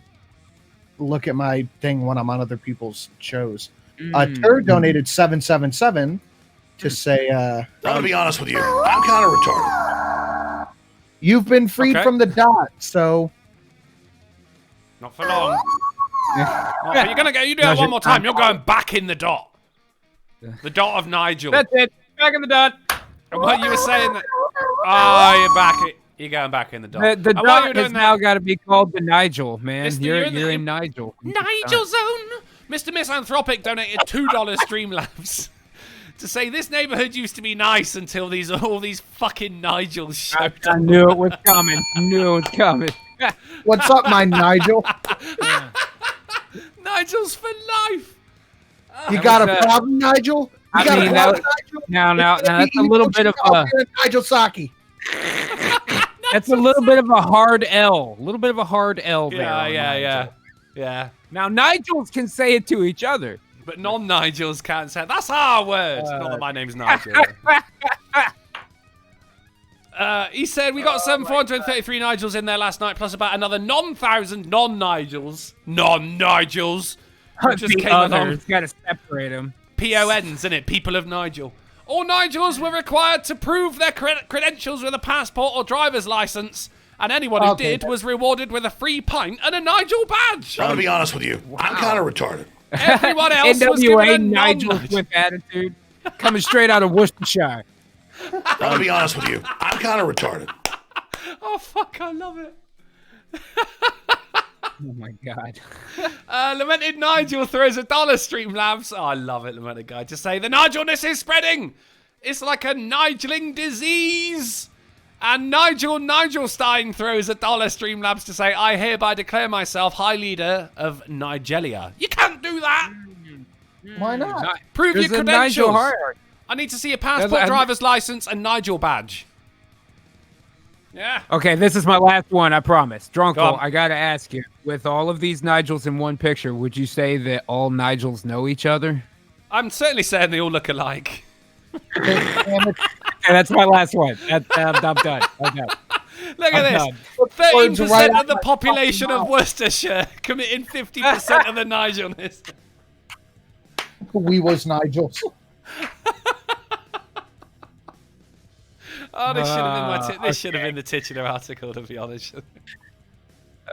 look at my thing when I'm on other people's shows. Turd donated 777 to say, I'm gonna be honest with you. I'm kind of retarded. you've been freed Okay. from the dot, so Not for long. But you're gonna go. You do that one more time. You're going back in the dot. The dot of Nigel. That's it. Back in the dot. And what you were saying that. Oh, you're back. You're going back in the dot. The And while you're dot doing has that, now got to be called the Nigel, man. Mister, You're you're in Nigel. Nigel Zone. Mr. Misanthropic donated $2 Streamlabs to say this neighborhood used to be nice until all these fucking Nigels showed I up. knew it was coming. Knew it was coming. what's up, my Nigel? Nigel's for life. You got was, a problem, Nigel? You I got mean, a problem, Nigel? now that's a You little don't bit of you know a you're Nigel Saki. that's a little bit of a hard L. A little bit of a hard L there. on Nigel. Yeah. Now Nigels can say it to each other. But non-Nigels can't say that's our word. Not that my name's Nigel. He said we got 433 Nigels in there last night, plus about another 9,000 non-Nigels. Non-Nigels. Who just The came along. others got to separate them. PONs, innit? People of Nigel. All Nigels were required to prove their credentials with a passport or driver's license, and anyone who did was rewarded with a free pint and a Nigel badge. I'm gonna be honest with you. I'm kind of retarded. Everyone else was given NWA a Nigels non-Nigel. with attitude, coming straight out of Worcestershire. I'm gonna be honest with you. I'm kind of retarded. Oh, fuck, I love it. Oh my god. Lamented Nigel throws $1 Streamlabs. Oh, I love it, Lamented Guy. To say the Nigelness is spreading. It's like a Nigeling disease. And Nigelstein throws $1 Streamlabs to say, I hereby declare myself High Leader of Nigelia. You can't do that. Why not? Prove your There's a Nigel credentials. hierarchy. I need to see a passport, driver's license, and Nigel badge. Yeah. Okay, this is my last one, I promise. Go Drunkle, on. I gotta ask you, with all of these Nigels in one picture, would you say that all Nigels know each other? I'm certainly saying they all look alike. Okay, that's my last one. I'm done. I'm done. Look at I'm this. done. 13% right of out the my population fucking of mouth. Worcestershire committing 50% of the Nigelness. We was Nigels. Oh, this should have been this should have okay. been the titular article, to be honest.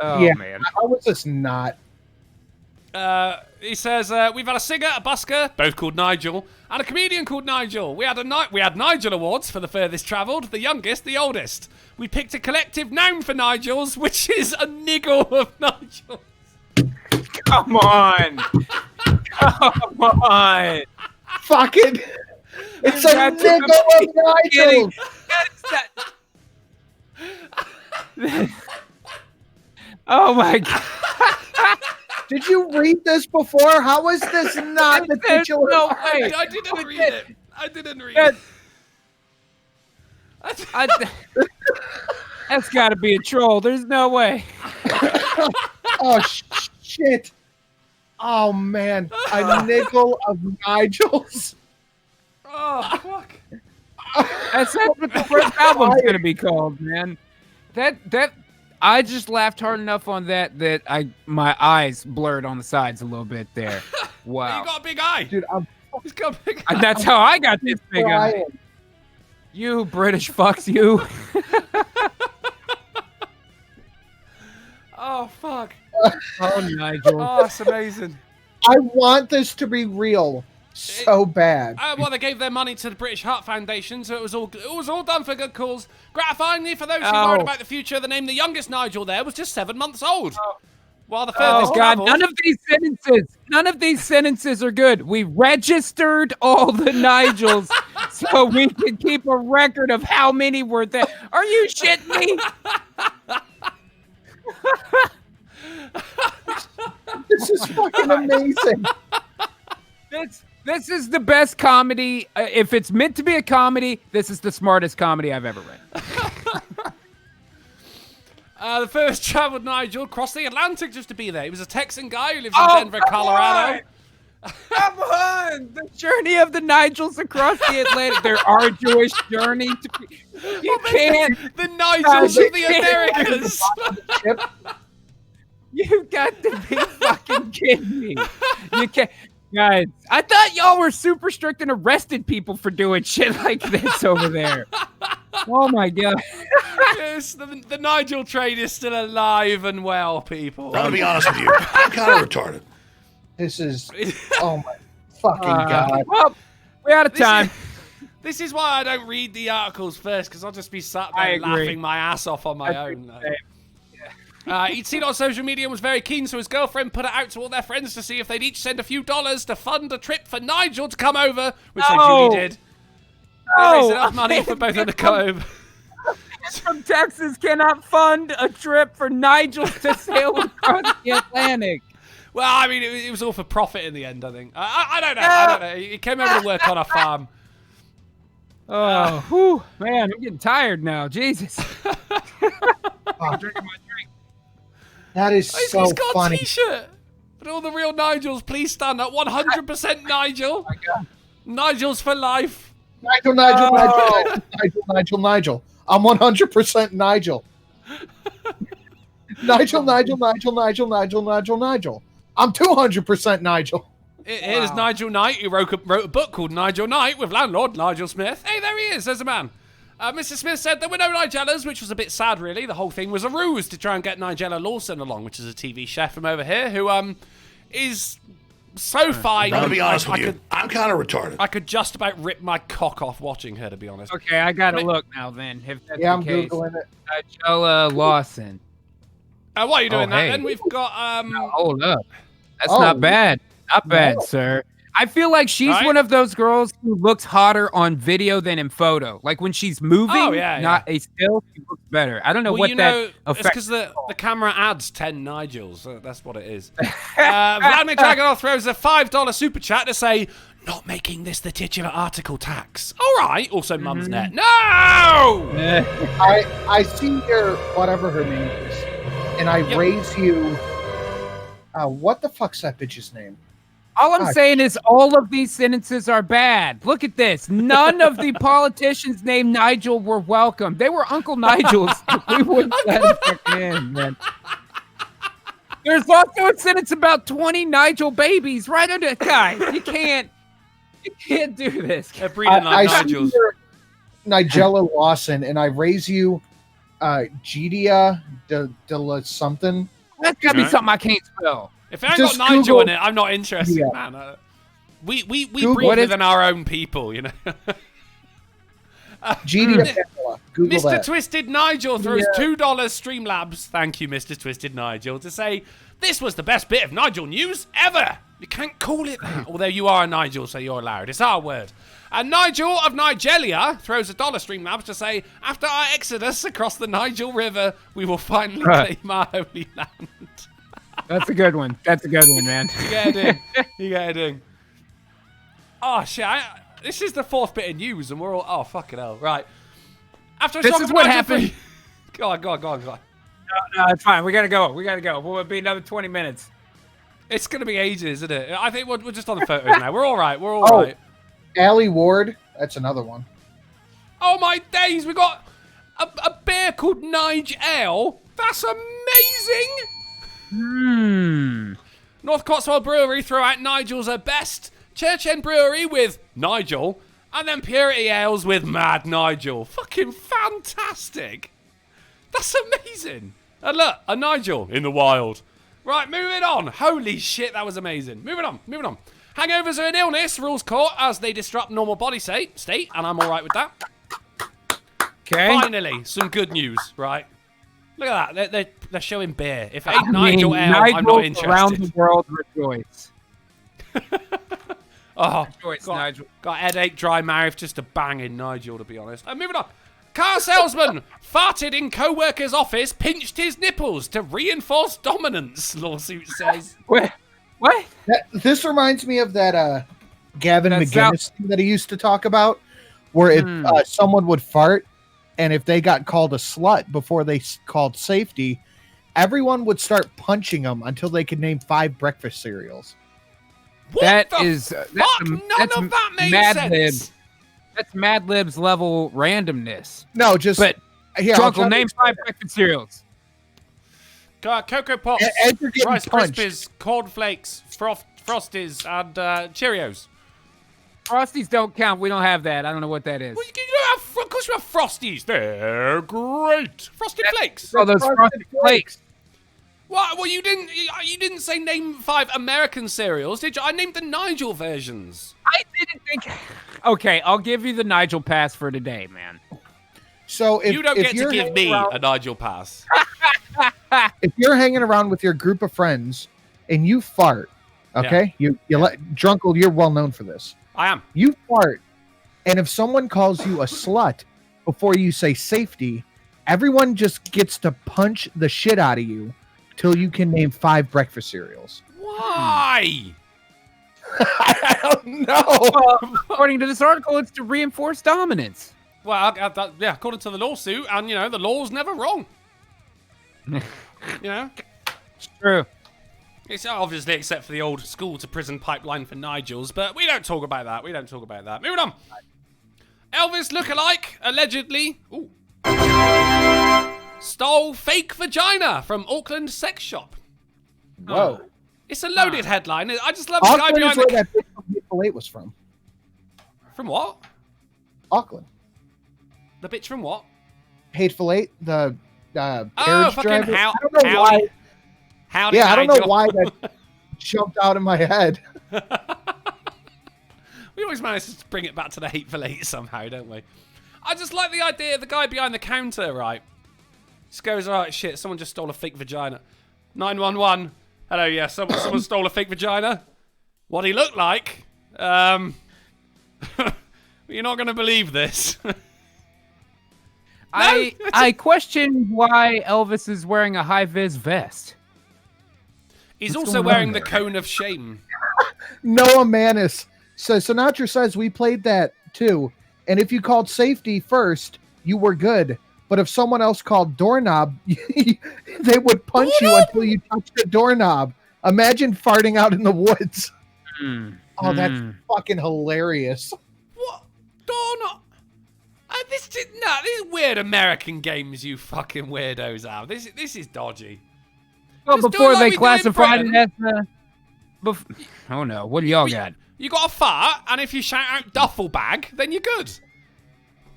Oh, Yeah. man. How was this not? He says we've had a singer, a busker, both called Nigel, and a comedian called Nigel. We had Nigel awards for the furthest travelled, the youngest, the oldest. We picked a collective noun for Nigels, which is a niggle of Nigel. Come on. Come on. Fucking. It's a That's niggle of Nigel. Oh my god. Did you read this before? How is this not the There's titular? no way. I didn't read it. I didn't read it. That's got to be a troll. There's no way. Oh shit! Oh man, a niggle of Nigels. Oh, fuck. That's what the first album's gonna be called, man. That I just laughed hard enough on that my eyes blurred on the sides a little bit there. Wow. You got a big eye. Dude, I'm He's got a big eye. And that's how I got this big eye. crying. You British fucks, you. Oh, fuck. Oh, Nigel. Oh, that's amazing. I want this to be real so bad. Well, they gave their money to the British Heart Foundation, so it was all done for good cause. Gratifyingly, for those who worried about the future, the name the youngest Nigel there was just 7 months old. While the furthest Oh God! travelled- None of these sentences are good. We registered all the Nigels so we can keep a record of how many were there. Are you shitting me? This is fucking amazing. This is the best comedy. If it's meant to be a comedy, this is the smartest comedy I've ever read. the first travelled Nigel crossed the Atlantic just to be there. He was a Texan guy who lives in Denver, Colorado. Come on! The journey of the Nigels across the Atlantic. Their arduous journey to be. You can't. The Nigels of the Americas. Chip, You got to be fucking kidding me. You can't. Guys, I thought y'all were super strict and arrested people for doing shit like this over there. Oh my god. Yes, the Nigel train is still alive and well, people. I'm gonna be honest with you. I'm kind of retarded. This is. Oh my fucking god. Well, we're out of time. This is why I don't read the articles first, because I'll just be sat there laughing my ass off on my own. He'd seen it on social media and was very keen, so his girlfriend put it out to all their friends to see if they'd each send a few dollars to fund a trip for Nigel to come over, which they duly did. Raised enough money for both of them to come over. From Texas cannot fund a trip for Nigel to sail across the Atlantic. Well, I mean, it was all for profit in the end, I think. I don't know. I don't know. He came over to work on a farm. Oh, whew, man, I'm getting tired now. Jesus. I'm drinking my drink. That is so He's got funny. a t-shirt. But all the real Nigels, please stand up. 100% Nigel. Nigels for life. Nigel. I'm 100% Nigel. Nigel. I'm 200% Nigel. Here's Nigel Knight, who wrote a book called Nigel Knight with landlord Nigel Smith. Hey, there he is. There's a man. Mr. Smith said there were no Nigellas, which was a bit sad, really. The whole thing was a ruse to try and get Nigella Lawson along, which is a TV chef from over here, who is so fine. I'm gonna be honest with you. I'm kind of retarded. I could just about rip my cock off watching her, to be honest. Okay, I gotta look now then. If that's Yeah, the I'm case. Googling it. Nigella Lawson. While you're doing that, hey. then we've got Now, hold up. That's not bad. Not bad, sir. I feel like she's Right? one of those girls who looks hotter on video than in photo. Like when she's moving, not a still, she looks better. I don't know what that it's affects. because the camera adds 10 Nigels. That's what it is. Vladimir Dragonov throws a $5 super chat to say, not making this the titular article tax. All right. Also, Mum's Net. No! I see your whatever her name is, and I raise you. What the fuck's that bitch's name? All I'm saying is all of these sentences are bad. Look at this. None of the politicians named Nigel were welcome. They were Uncle Nigels. We wouldn't let them back in, man. There's also a sentence about 20 Nigel babies right under. Guys, you can't do this. They're breeding like Nigels. See your Nigella Lawson, and I raise you Gidia de la something. That's gotta be something I can't spell. If it ain't got Nigel in it, I'm not interested, man. We breed within our own people, you know. Gidia Google Mr. that. Twisted Nigel throws $2 Streamlabs. Thank you, Mr. Twisted Nigel, to say this was the best bit of Nigel news ever. You can't call it that, although you are a Nigel, so you're allowed. It's our word. And Nigel of Nigeria throws $1 Streamlabs to say, after our exodus across the Nigel River, we will finally claim our holy land. That's a good one. That's a good one, man. You get it in. You get it in. Oh, shit. This is the fourth bit of news, and we're all... Oh, fucking hell. Right. After This is what happened. Go on. No, it's fine. We gotta go. We'll be another 20 minutes. It's going to be ages, isn't it? I think we're just on the photos now. We're all right. We're all right. Allie Ward. That's another one. Oh, my days. We got a bear called Nigel. That's amazing. North Cotswold Brewery throw out Nigel's are best. Church End Brewery with Nigel. And then Purity Ales with Mad Nigel. Fucking fantastic. That's amazing. And look, a Nigel in the wild. Right, moving on. Holy shit, that was amazing. Moving on. Hangovers are an illness, rules court, as they disrupt normal body state, and I'm all right with that. Okay. Finally, some good news, right? Look at that. They're showing beer. If it ain't Nigel Ale, I'm not interested. Around the world rejoice. Rejoice, Nigel. Got a headache, dry mouth, just a banging Nigel, to be honest. Moving on. Car salesman farted in co-worker's office, pinched his nipples to reinforce dominance, lawsuit says. What? This reminds me of that Gavin McGinnis thing that he used to talk about, where if someone would fart, and if they got called a slut before they called safety, everyone would start punching them until they could name 5 breakfast cereals. What the fuck? None of that made sense. That's Mad Lib's level randomness. No, just... But, here, Drunkle, name 5 breakfast cereals. Cocoa Pops, As you're getting Rice punched. Krispies, Corn Flakes, Frosties, and Cheerios. Frosties don't count. We don't have that. I don't know what that is. Well, you don't have, of course you have Frosties. They're great. Frosted Flakes. Oh, those Frosted Flakes. What? Well, you didn't say name 5 American cereals, did you? I named the Nigel versions. I didn't think. Okay, I'll give you the Nigel pass for today, man. So if you don't get to give me around, a Nigel pass. If you're hanging around with your group of friends and you fart, okay, you let Drunkle, you're well known for this. I am. You fart, and if someone calls you a slut before you say safety, everyone just gets to punch the shit out of you till you can name 5 breakfast cereals. Why? I don't know. According to this article, it's to reinforce dominance. Well, according to the lawsuit, and the law's never wrong. It's true. It's obviously except for the old school to prison pipeline for Nigels, but we don't talk about that. Moving on. Elvis lookalike allegedly stole fake vagina from Auckland sex shop. Whoa. It's a loaded headline. I just love the guy Auckland is behind where the... that bitch from Hateful Eight was from. From what? Auckland. The bitch from what? Hateful Eight, the carriage fucking driver. how... I don't know why. Howdy, I don't know Nigel. why that jumped out of my head. We always manage to bring it back to the Hateful Eight somehow, don't we? I just like the idea of the guy behind the counter, right? Just goes, all right, shit, someone just stole a fake vagina. 911. Hello, yeah, someone stole a fake vagina. What he looked like? You're not going to believe this. I question why Elvis is wearing a high-vis vest. He's What's also going wearing on the there? cone of shame. Noah Manis says, Sinatra says we played that too. And if you called safety first, you were good. But if someone else called doorknob, they would punch you until you touched the doorknob. Imagine farting out in the woods. Oh, that's fucking hilarious. What? Doorknob? This is weird American games you fucking weirdos have. This is dodgy. Well, Just do before it like they we do in classified it Britain. as oh no, what do y'all got? You got a fart, and if you shout out duffel bag, then you're good.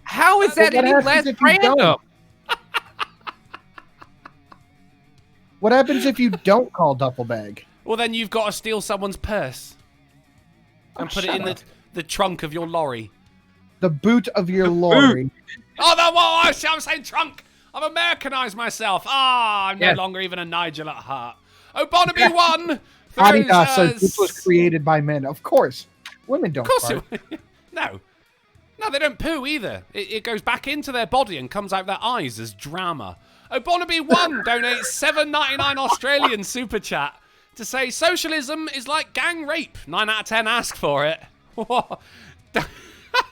How is that What any happens less if you random? don't? What happens if you don't call duffel bag? Well, then you've got to steal someone's purse and put it in the trunk of your lorry. The boot of your lorry. I'm saying trunk. I've Americanized myself. I'm no longer even a Nigel at heart. Oh, Barnaby won. Adidas says this was created by men. Of course. Women don't Of course fart. No, they don't poo either. It goes back into their body and comes out their eyes as drama. Oh, Barnaby won donates $7.99 Australian super chat to say socialism is like gang rape. 9 out of 10 ask for it. What?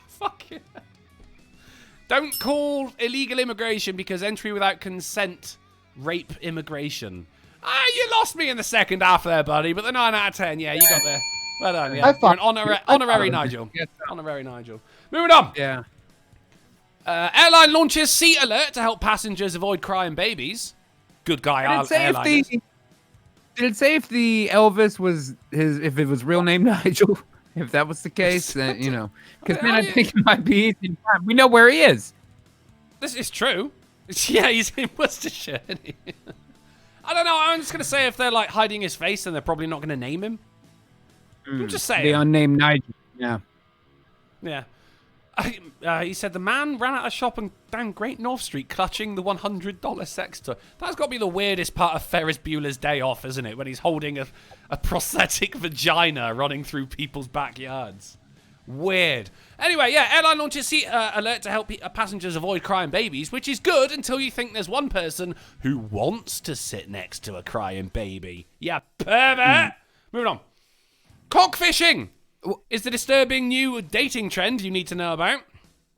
Fuck yeah. Don't call illegal immigration because entry without consent rape immigration. You lost me in the second half there, buddy, but the 9 out of 10, yeah, you got there. Well done, yeah. You're an honorary Nigel. Honorary Nigel. Moving on. Yeah. Airline launches seat alert to help passengers avoid crying babies. Good guy, airliners. Did it say if the Elvis was if it was real name Nigel? If that was the case, then, because then I think it might be easy. We know where he is. This is true. Yeah, he's in Worcestershire. I don't know. I'm just going to say if they're like hiding his face, then they're probably not going to name him. I'm just saying. The unnamed Nigel. Yeah. Yeah. He said the man ran out of shop and down Great North Street clutching the $100 sex toy. That's got to be the weirdest part of Ferris Bueller's Day Off, isn't it? When he's holding a prosthetic vagina running through people's backyards. Weird. Anyway, yeah, airline launches seat alert to help passengers avoid crying babies, which is good until you think there's one person who wants to sit next to a crying baby. Yeah, pervert. Moving on. Cockfishing is the disturbing new dating trend you need to know about.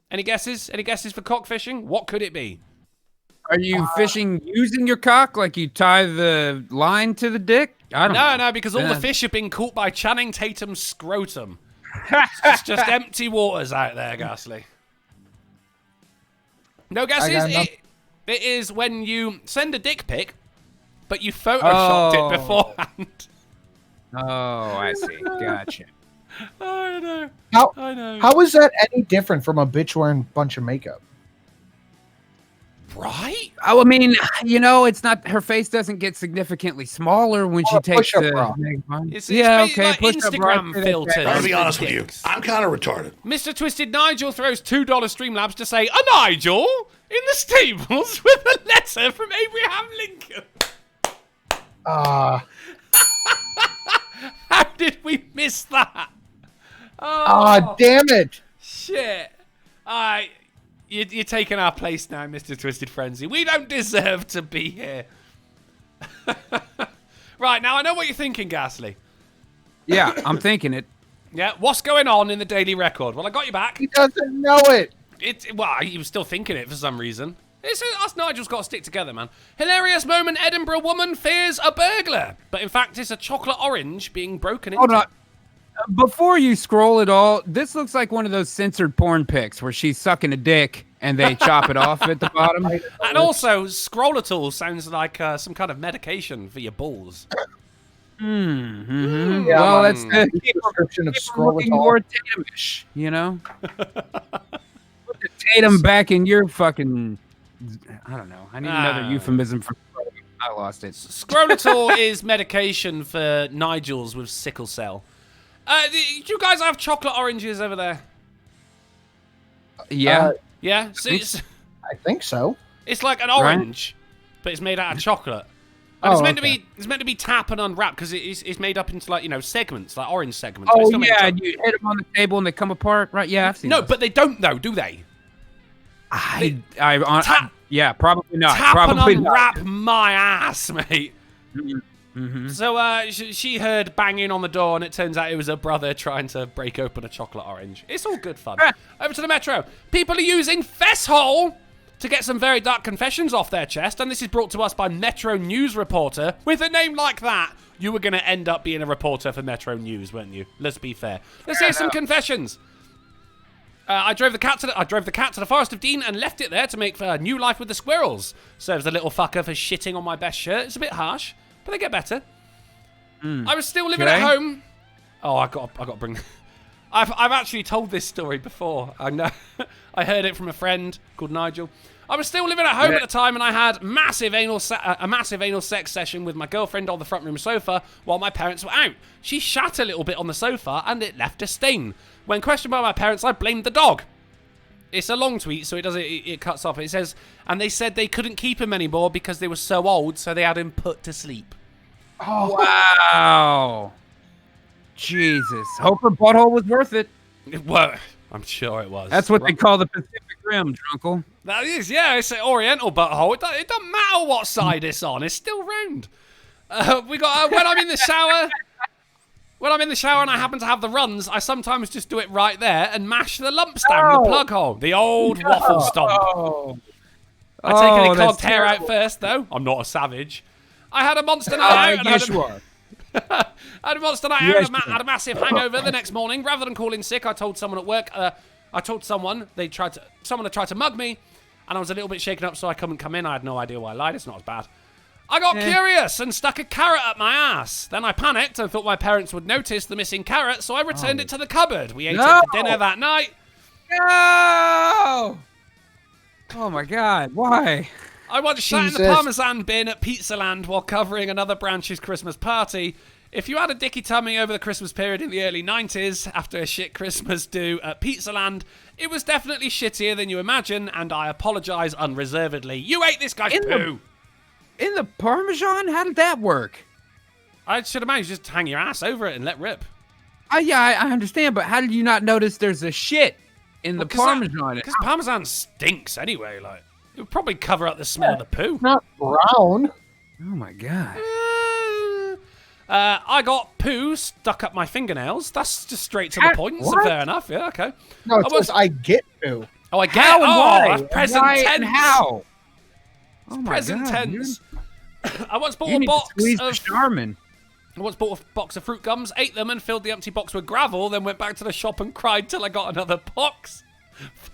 Any guesses? Any guesses for cockfishing? What could it be? Are you fishing using your cock, like you tie the line to the dick? I don't know. No, because all the fish have been caught by Channing Tatum's scrotum. It's just empty waters out there, Ghastly. No guesses? It is when you send a dick pic, but you photoshopped it beforehand. Oh, I see. Gotcha. I know. I know. How is that any different from a bitch wearing a bunch of makeup? Right? Oh, I mean, it's not. Her face doesn't get significantly smaller when she takes push-up the. bra. It's Okay. like push-up bra, Instagram that's filters. right. I'll be for honest with you. dicks. I'm kind of retarded. Mr. Twisted Nigel throws $2 Streamlabs to say, a Nigel in the stables with a letter from Abraham Lincoln. How did we miss that? Oh, Damn it. shit. You're taking our place now, Mr. Twisted Frenzy. We don't deserve to be here. Right, now I know what you're thinking, Ghastly. Yeah, I'm thinking it. Yeah, what's going on in the Daily Record? Well, I got you back. He doesn't know it. Well, he was still thinking it for some reason. Us Nigel's got to stick together, man. Hilarious moment, Edinburgh woman fears a burglar. But in fact, it's a chocolate orange being broken into. Hold on. Before you scroll it all, this looks like one of those censored porn pics where she's sucking a dick and they chop it off at the bottom. And also, Scrollatul sounds like some kind of medication for your balls. Mm-hmm. Yeah, Well, that's the description of looking more Tatum-ish, Put the Tatum back in your fucking... I don't know. I need another euphemism for... I lost it. Scrollatul is medication for Nigels with sickle cell. Do you guys have chocolate oranges over there? Yeah. Yeah? So I think so. it's like an orange, but it's made out of chocolate. And it's meant to be tap and unwrap because it's made up into segments, like orange segments. but it's Oh, still made yeah, of and you hit them on the table and they come apart, right? Yeah, I've seen No, those. but they don't though, do they? Yeah, probably not. Tap Probably and not. unwrap my ass, mate. Mm-hmm. So she heard banging on the door, and it turns out it was her brother trying to break open a chocolate orange. It's all good fun. Over to the Metro. People are using Fesshole to get some very dark confessions off their chest, and this is brought to us by Metro News reporter. With a name like that, you were going to end up being a reporter for Metro News, weren't you? Let's be fair. Let's hear some confessions. I drove the cat to the Forest of Dean and left it there to make for new life with the squirrels. Serves the little fucker for shitting on my best shirt. It's a bit harsh, but they get better. I was still living at home. Oh, I got to bring. I've actually told this story before. I know. I heard it from a friend called Nigel. I was still living at home at the time, and I had a massive anal sex session with my girlfriend on the front room sofa while my parents were out. She shat a little bit on the sofa, and it left a stain. When questioned by my parents, I blamed the dog. It's a long tweet, so it cuts off. It says, and they said they couldn't keep him anymore because they were so old, so they had him put to sleep. Oh, wow. Jesus. Hope her butthole was worth it. Well, I'm sure it was. That's what they call the Pacific Rim, Drunkle. That is, yeah. It's an Oriental butthole. It doesn't matter what side it's on. It's still round. We got when I'm in the shower. When I'm in the shower and I happen to have the runs, I sometimes just do it right there and mash the lumps down the plug hole. The old waffle stomp. I take any clogged hair out first, though. I'm not a savage. I had a monster night out. Yes, you are. I had a monster night out. Had a massive hangover the next morning. Rather than calling sick, I told someone at work. Someone had tried to mug me, and I was a little bit shaken up, so I couldn't come in. I had no idea why I lied. It's not as bad. I got curious and stuck a carrot up my ass. Then I panicked and thought my parents would notice the missing carrot, so I returned it to the cupboard. We ate it for dinner that night. No! Oh my God! Why? I once sat in the Parmesan bin at Pizzaland while covering another branch's Christmas party. If you had a dicky tummy over the Christmas period in the early 90s after a shit Christmas do at Pizzaland, it was definitely shittier than you imagine, and I apologise unreservedly. You ate this guy's poo! In the Parmesan? How did that work? I should imagine you just hang your ass over it and let rip. Yeah, I understand, but how did you not notice there's a shit in the Parmesan? Because Parmesan stinks anyway, like. It would probably cover up the smell of the poo. Not brown. Oh my God. I got poo stuck up my fingernails. That's just straight to the point. So fair enough. Yeah, okay. No, it says I get poo. Oh, I get how and why? That's present why tense. And how? Oh my present God, tense. I once bought you a need box to squeeze of the Charmin. I once bought a box of fruit gums, ate them, and filled the empty box with gravel. Then went back to the shop and cried till I got another box.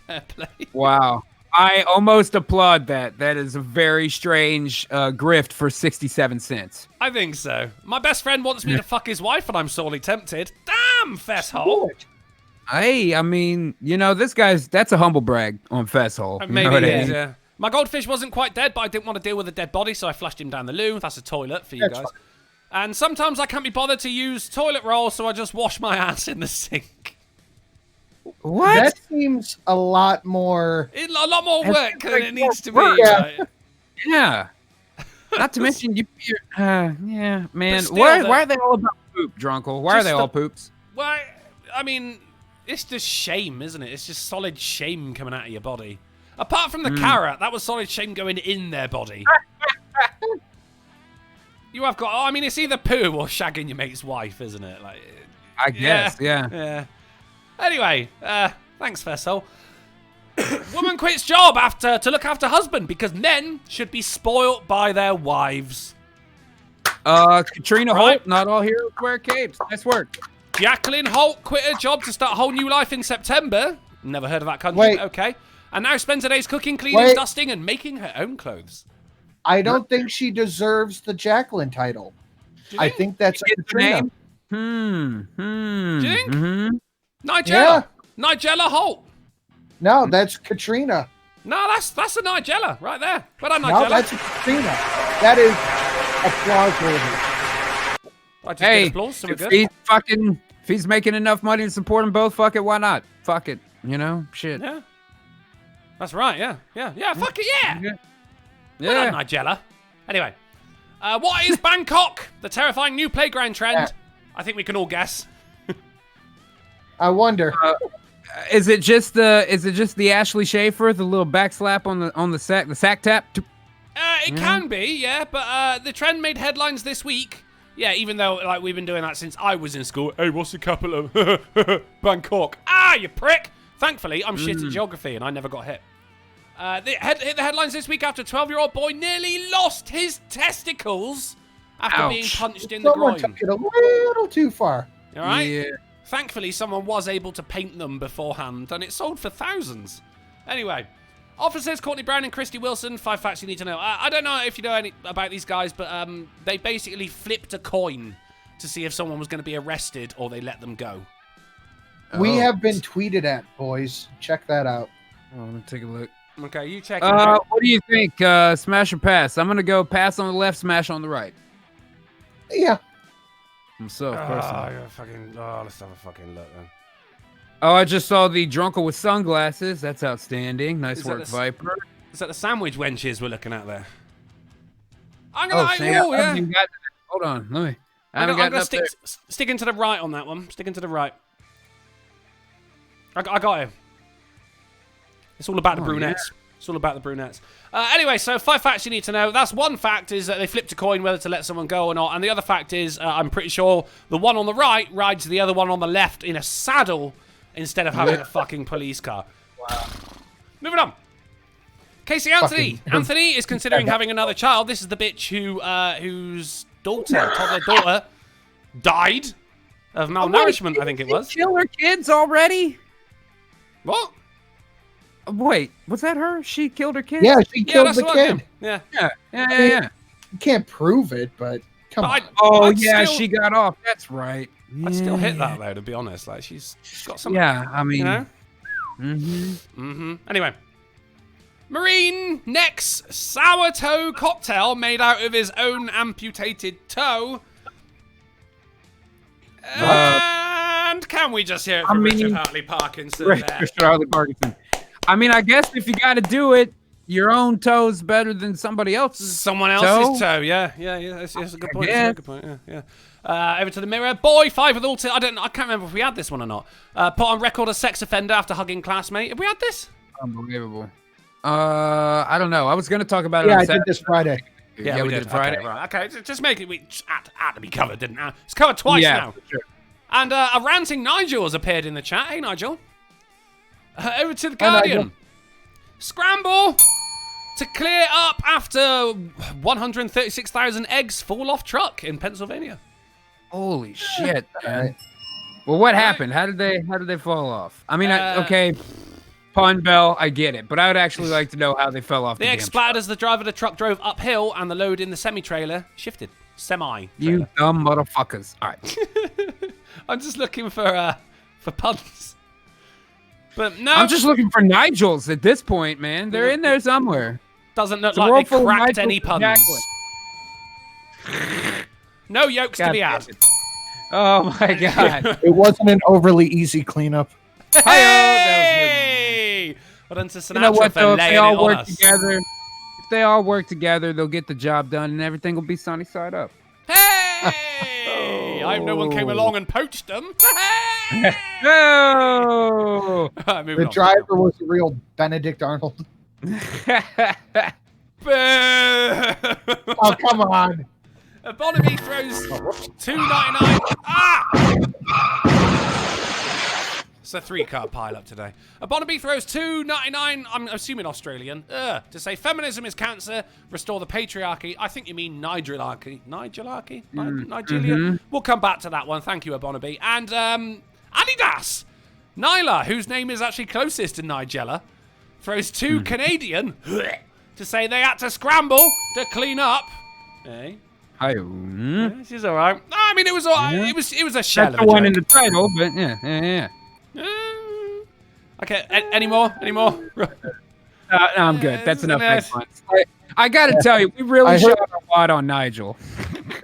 Fair play. Wow. I almost applaud that. That is a very strange grift for 67 cents. I think so. My best friend wants me to fuck his wife, and I'm sorely tempted. Damn, fesshole. Hey, I mean, this that's a humble brag on Fesshole. Maybe it is, yeah. My goldfish wasn't quite dead, but I didn't want to deal with a dead body, so I flushed him down the loo. That's a toilet for you guys. Fine. And sometimes I can't be bothered to use toilet roll, so I just wash my ass in the sink. What? That seems a lot more... A lot more work than it needs to be. Right? Yeah. Not to mention, yeah, man. Why are they all about poop, Drunkle? Why are they all poops? Well, I mean, it's just shame, isn't it? It's just solid shame coming out of your body. Apart from the carrot, that was solid shame going in their body. You have got... I mean, it's either poo or shagging your mate's wife, isn't it? Like, I guess, yeah. Anyway, thanks, Fesshole. Woman quits job to look after husband because men should be spoilt by their wives. Katrina Holt, not all heroes wear capes. Nice work. Jacqueline Holt quit her job to start a whole new life in September. Never heard of that country. Wait. Okay. And now spends her days cooking, cleaning, dusting, and making her own clothes. I don't think she deserves the Jacqueline title. I think that's a Katrina. Do you think? Mm-hmm. Nigella. Yeah. Nigella Holt. No, that's Katrina. No, that's a Nigella right there. Well done, No, Nigella. that's a Katrina. That is applause worthy. Hey, applause, so if he's making enough money to support them both, fuck it, why not? Fuck it, shit. Yeah. That's right, yeah. Fuck it, yeah. Yeah. Well done, Nigella. Anyway, what is Bangkok? The terrifying new playground trend. I think we can all guess. I wonder. Is it just the Ashley Schaefer, the little backslap on the sack tap? It can be, yeah, but the trend made headlines this week. Yeah, even though we've been doing that since I was in school. Hey, what's the capital of Bangkok? Ah, you prick! Thankfully, I'm shit at geography and I never got hit. Hit the headlines this week after a 12-year-old boy nearly lost his testicles after being punched in the groin. Someone took it a little too far. All right? Yeah. Thankfully, someone was able to paint them beforehand, and it sold for thousands. Anyway, officers Courtney Brown and Christy Wilson, 5 facts you need to know. I don't know if you know any about these guys, but they basically flipped a coin to see if someone was going to be arrested or they let them go. We have been tweeted at, boys. Check that out. Oh, let me take a look. Okay, you check it. What do you think? Smash or pass? I'm going to go pass on the left, smash on the right. Yeah. Himself, personally. Let's have a fucking look then. Oh, I just saw the Drunkle with sunglasses. That's outstanding. Nice work, Viper. Is that the sandwich wenches we're looking at there? I'm gonna hold on, let me. I'm gonna sticking to the right on that one. Sticking to the right. I got him. It's all about the brunettes. Yeah. It's all about the brunettes. Anyway, so 5 facts you need to know. That's one fact is that they flipped a coin whether to let someone go or not. And the other fact is I'm pretty sure the one on the right rides the other one on the left in a saddle instead of having a fucking police car. Wow. Moving on. Casey Anthony. Anthony is considering having another child. This is the bitch whose toddler daughter, died of malnourishment, I think it was. Kill her kids already? What? Wait, was that her? She killed her kid? Yeah, she killed the kid. Yeah. You can't prove it, but come on. She got off. That's right. I'd still hit that, though, to be honest. Like, she's got some... Yeah, I mean... Anyway. Marine Neck's sourdough cocktail made out of his own amputated toe. And can we just hear it from Richard Hartley Parkinson there? Richard Hartley Parkinson. I mean, I guess if you got to do it, your own toe's better than somebody else's. Someone else's toe. Yeah. That's a good point. That's a good point. Yeah. Over to the mirror. Boy 5 with autism. I can't remember if we had this one or not. Put on record a sex offender after hugging classmate. Have we had this? Unbelievable. I don't know. I was going to talk about it. Yeah, I did this Friday. Yeah, we did Friday. Okay, right. Okay, just make it. We had to be covered, didn't it? It's covered twice now. For sure. And a ranting Nigel has appeared in the chat. Hey, Nigel. Over to the Guardian. Scramble to clear up after 136,000 eggs fall off truck in Pennsylvania. Holy shit, man. Well, what happened? How did they fall off? I mean, okay. pun, Bell. I get it. But I would actually like to know how they fell off They the exploded as the driver of the truck drove uphill and the load in the semi-trailer shifted. Semi-trailer. You dumb motherfuckers. All right. I'm just looking for puns. But no. I'm just looking for Nigels at this point, man. They're in there somewhere. Doesn't look It's a like world they full of cracked Nigels any and puns. Jacqueline. No yolks to God be damn had. it. Oh my god. It wasn't an overly easy cleanup. Hey! Well done to Sinatra You know what for though? If laying they it all on work us. together, if they all work together, they'll get the job done, and everything will be sunny side up. Hey! I hope no one came along and poached them. No. The driver was a real Benedict Arnold. Oh, come on. Barnaby throws $2.99. Ah! It's a 3-card pile up today. Barnaby throws $2.99. I'm assuming Australian. To say feminism is cancer. Restore the patriarchy. I think you mean Nigelarchy. Nigelarchy? Nigeria? We'll come back to that one. Thank you, Barnaby. And Adidas. Nyla, whose name is actually closest to Nigella, throws $2 Canadian to say they had to scramble to clean up. Hey. This is all right. I mean, it was all right. Yeah. It was a shell That's of the a one joke. in the title, but yeah. Okay, any more? No, I'm good. That's enough. Yes. I gotta tell you, we really shot a lot on Nigel.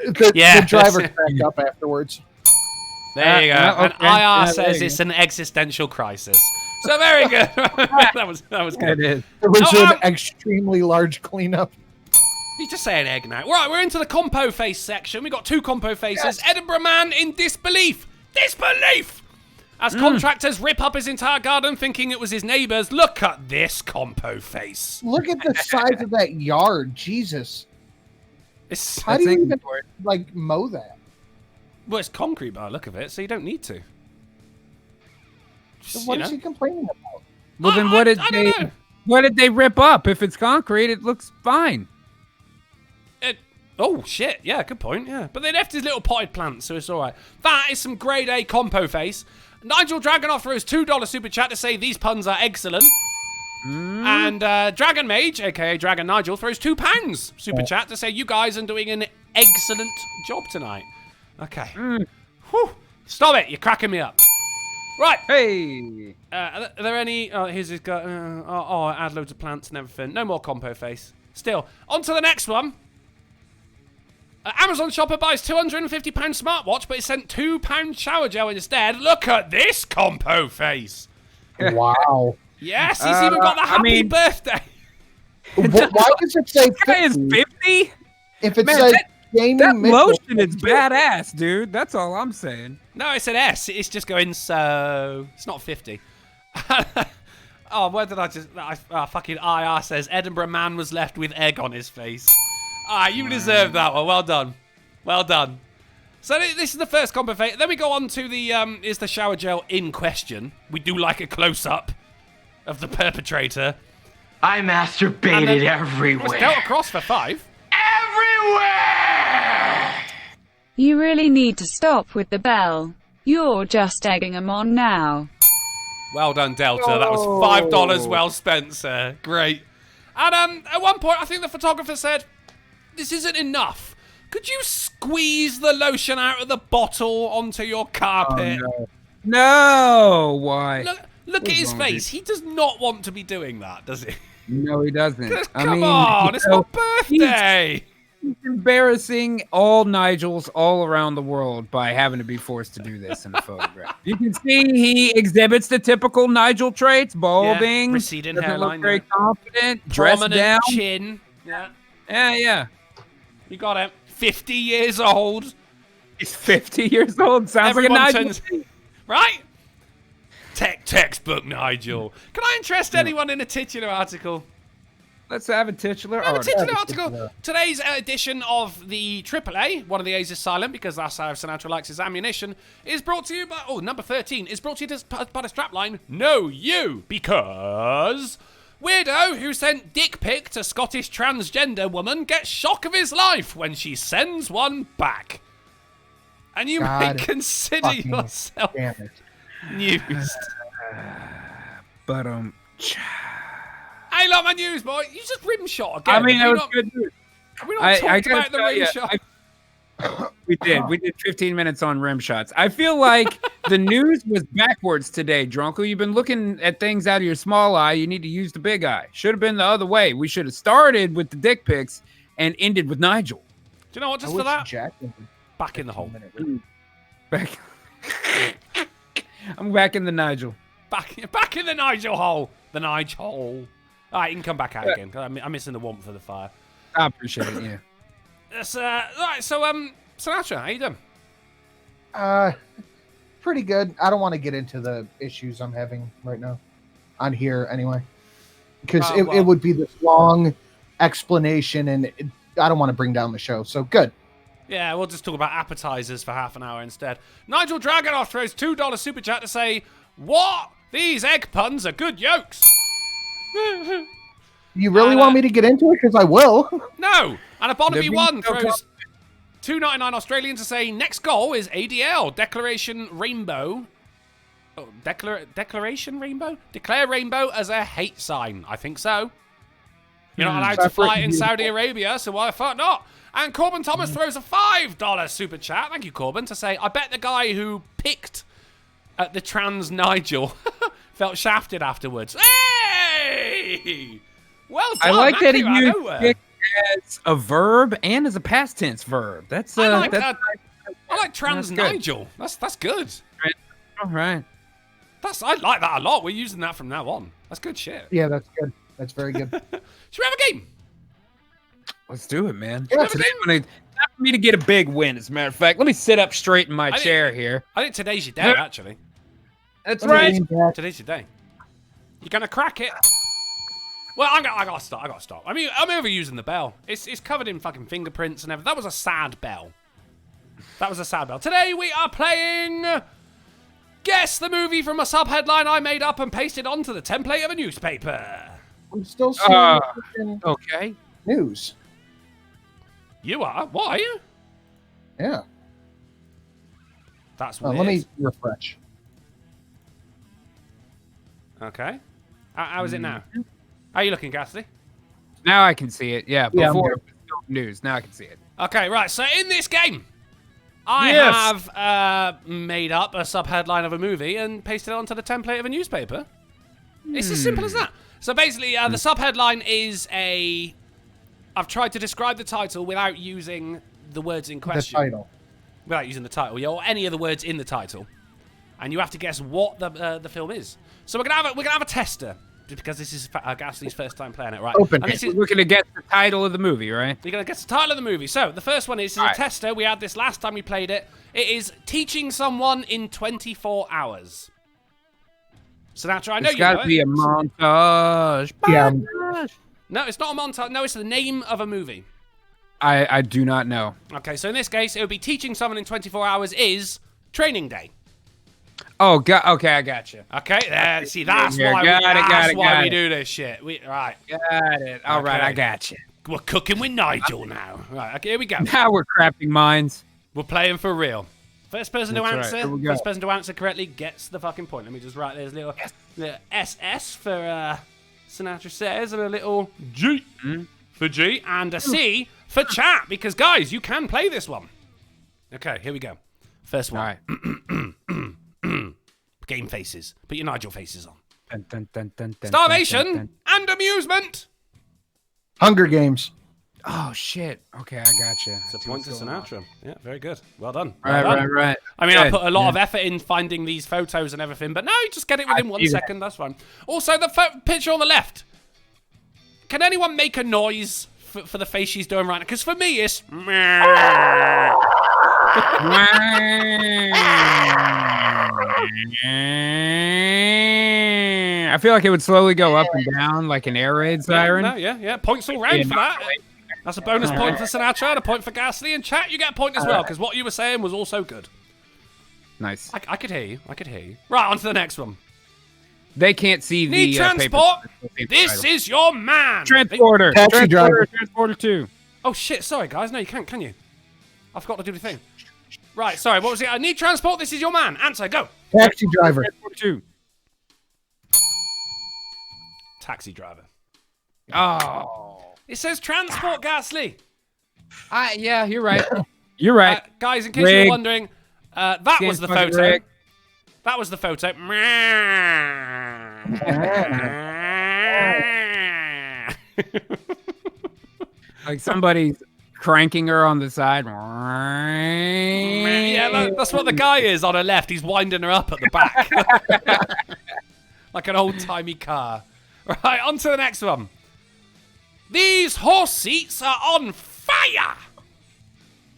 The driver cracked up afterwards. There you go. And Okay. IR Yeah, there says you it's an existential crisis. So very good. that was good. It is. It was Oh, an extremely large cleanup. You just say an egg now. Right, we're into the compo face section. We got 2 compo faces. Yes. Edinburgh man in disbelief. Disbelief! As contractors rip up his entire garden thinking it was his neighbour's. Look at this compo face. Look at the size of that yard. Jesus. How do you even, mow that? Well, it's concrete by the look of it, so you don't need to. So what is he complaining about? Well, then I don't know. what did they rip up? If it's concrete, it looks fine. Oh, shit. Yeah, good point. Yeah. But they left his little potted plants, so it's all right. That is some grade A compo face. Nigel Dragonoff throws $2 super chat to say these puns are excellent. And Dragon Mage, a.k.a. Dragon Nigel, throws £2 super chat to say you guys are doing an excellent job tonight. Okay. Whew. Stop it. You're cracking me up. Right. Hey. Are there any... Oh, here's his guy. Add loads of plants and everything. No more compo face. Still. On to the next one. Amazon shopper buys £250 smartwatch, but he sent £2 shower gel instead. Look at this compo face. Wow. Yes, he's even got the happy birthday. Why does it say That guy is 50? if it Man, says that gaming lotion is badass, dude. That's all I'm saying. No, it's an S. It's just going so... It's not 50. Oh, where did I just... fucking IR says Edinburgh man was left with egg on his face. You deserve that one. Well done. Well done. So this is the first combo face. Then we go on to the... is the shower gel in question? We do like a close-up of the perpetrator. I masturbated everywhere. It's dealt across for 5. Everywhere! You really need to stop with the bell. You're just egging them on now. Well done, Delta. That was $5 well spent, sir. Great. And at one point, I think the photographer said, this isn't enough. Could you squeeze the lotion out of the bottle onto your carpet? Oh, no. Why? Look at his face. He does not want to be doing that, does he? No, he doesn't. Come on, it's my birthday. He's embarrassing all Nigels all around the world by having to be forced to do this in a photograph. You can see he exhibits the typical Nigel traits: balding, receding doesn't hairline, look very confident, dressed prominent down. chin. Yeah, Yeah. you got it. 50 years old. He's 50 years old. Sounds Everyone like a Nigel. turns, right? Textbook Nigel. Can I interest anyone in a titular article? Let's have a titular A article. titular article. Today's edition of the AAA, one of the A's is silent because that's how Sinatra likes his ammunition, is brought to you by, number 13, is brought to you by the strapline, No You, because weirdo who sent dick pic to Scottish transgender woman gets shock of his life when she sends one back. And you may consider yourself Damn it. used. But Hey, lot my news, boy. You just rim shot again. I mean, that was good news. We not talked about the rim shot. We did. We did 15 minutes on rim shots. I feel like the news was backwards today, Drunko. You've been looking at things out of your small eye. You need to use the big eye. Should have been the other way. We should have started with the dick pics and ended with Nigel. Do you know what? Just for that, Jack back in the hole. Back. I'm back in the Nigel. Back in the Nigel hole. The Nigel hole. All right, you can come back out again. I'm missing the warmth of the fire. I appreciate it. Yeah. That's, right, so Sinatra, how you doing? Pretty good. I don't want to get into the issues I'm having right now on here anyway, because it would be this long explanation, and I don't want to bring down the show. So good. Yeah, we'll just talk about appetizers for half an hour instead. Nigel Dragonoff throws $2 super chat to say, "What? These egg puns are good yolks." You really want me to get into it? Because I will. No. And a Barnaby One throws $2.99 Australian to say, "Next goal is ADL. Declaration Rainbow." Oh, Declaration Rainbow? Declare Rainbow as a hate sign. I think so. You're not allowed to fly in Saudi Arabia, so why the fuck not? And Corbin Thomas throws a $5 super chat. Thank you, Corbin, to say, "I bet the guy who picked at the trans Nigel felt shafted afterwards." Hey! Well done. I like that he used pick as a verb and as a past tense verb. That's I like trans Nigel. That's good. All right. I like that a lot. We're using that from now on. That's good shit. Yeah, that's good. That's very good. Should we have a game? Let's do it, man. Yeah, today's time for me to get a big win, as a matter of fact. Let me sit up straight in my chair here. I think today's your day, actually. That's right. Today's your day. You're going to crack it. Well, I gotta stop. I mean, I'm overusing the bell. It's covered in fucking fingerprints and everything. That was a sad bell. Today we are playing Guess the Movie from a sub-headline I made up and pasted onto the template of a newspaper. I'm still seeing okay. news. You are? Why? Yeah. That's weird. Let me refresh. Okay. How is it now? How are you looking, Ghastly? Now I can see it. Yeah, before it was still news. Now I can see it. Okay, right. So in this game, I have made up a sub-headline of a movie and pasted it onto the template of a newspaper. It's as simple as that. So basically, the sub-headline is I've tried to describe the title without using the words in question. The title. Without using the title, yeah, or any of the words in the title. And you have to guess what the film is. So we're gonna have a tester. Because this is Ghastly's first time playing it, right? Open. We're going to get the title of the movie, right? You're going to guess the title of the movie. So, the first one is a tester. We had this last time we played it. It is Teaching Someone in 24 Hours. Sinatra, I know you know it. It's got to be a montage. Yeah. No, it's not a montage. No, it's the name of a movie. I do not know. Okay, so in this case, it would be Teaching Someone in 24 Hours is Training Day. Oh, okay, I got you. Okay, see, that's why we do this shit. Right. Got it. All right, I got you. We're cooking with Nigel now. Right, okay, here we go. Now we're crafting minds. We're playing for real. First person to answer correctly gets the fucking point. Let me just write there's a little SS for Sinatra says, and a little G for G, and a C for chat, because, guys, you can play this one. Okay, here we go. First one. All right. Game faces. Put your Nigel faces on. Starvation and amusement. Hunger Games. Oh, shit. Okay, I got you. It's a point to Sinatra. Yeah, very good. Well done. Right. I mean, I put a lot of effort in finding these photos and everything, but no, you just get it within 1 second. That's fine. Also, the picture on the left. Can anyone make a noise for the face she's doing right now? Because for me, it's... I feel like it would slowly go up and down like an air raid siren. Yeah. Points all round for that. That's a bonus point for Sinatra and a point for Ghastly. And chat, you get a point as well, because what you were saying was also good. Nice. I could hear you. Right, on to the next one. They can't see the Need transport. This is your man. Transporter. Taxi driver. Transporter 2. Oh, shit. Sorry, guys. No, you can't, can you? I forgot to do the thing. Right, sorry. What was it? I need transport. This is your man. Answer, go. Taxi driver. Transporter 2. Taxi driver. Oh. It says transport, Ghastly. Yeah, you're right. You're right. Guys, in case you're wondering, that was the photo. Rick. That was the photo. Like somebody's cranking her on the side. Yeah, that's what the guy is on her left. He's winding her up at the back. Like an old-timey car. Right, on to the next one. These horse seats are on fire!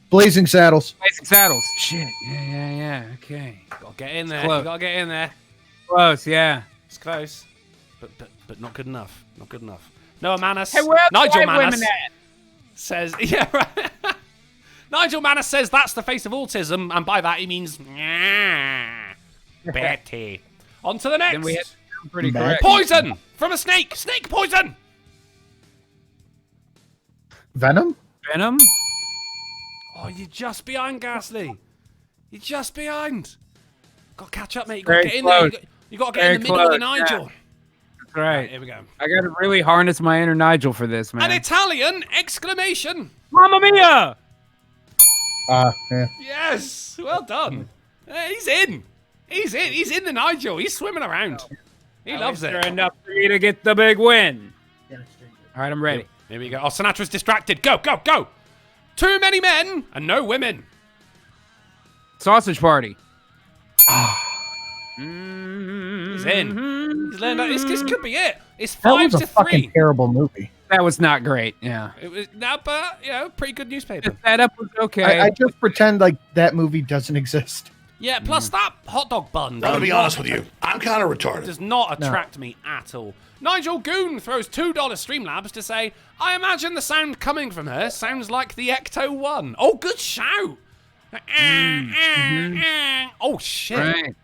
Blazing Saddles. Blazing Saddles. Shit. Yeah. Okay. Gotta get in there. Close. You gotta get in there. Close, yeah. It's close. But not good enough. Not good enough. Noah Manis. Hey, where are the Nigel white Manis women at? says, yeah, right. Nigel Manis says that's the face of autism, and by that he means Betty. On to the next. Then we had pretty correct. Poison from a snake. Snake poison. Venom? Venom? Oh, you're just behind, Ghastly. You're just behind. Got to catch up, mate. You got to get in there. You got to get in the middle of the Nigel. Yeah. That's right. Here we go. I got to really harness my inner Nigel for this, man. An Italian exclamation. Mamma mia! Yeah. Yes. Well done. He's in. He's in. He's in the Nigel. He's swimming around. He loves it. Enough for me to get the big win. All right, I'm ready. Here we go. Oh, Sinatra's distracted. Go, go, go. Too many men and no women. Sausage Party. He's in. He's learned that. This could be it. It's That 5 was to a fucking 3. terrible movie. That was not great. Yeah. It was but pretty good newspaper. The setup was okay. I just pretend like that movie doesn't exist. Yeah. Plus that hot dog bun. I'm gonna be honest with you. I'm kind of retarded. Does not attract me at all. Nigel Goon throws $2 Streamlabs to say, I imagine the sound coming from her sounds like the Ecto 1. Oh, good shout. Oh, shit. Right.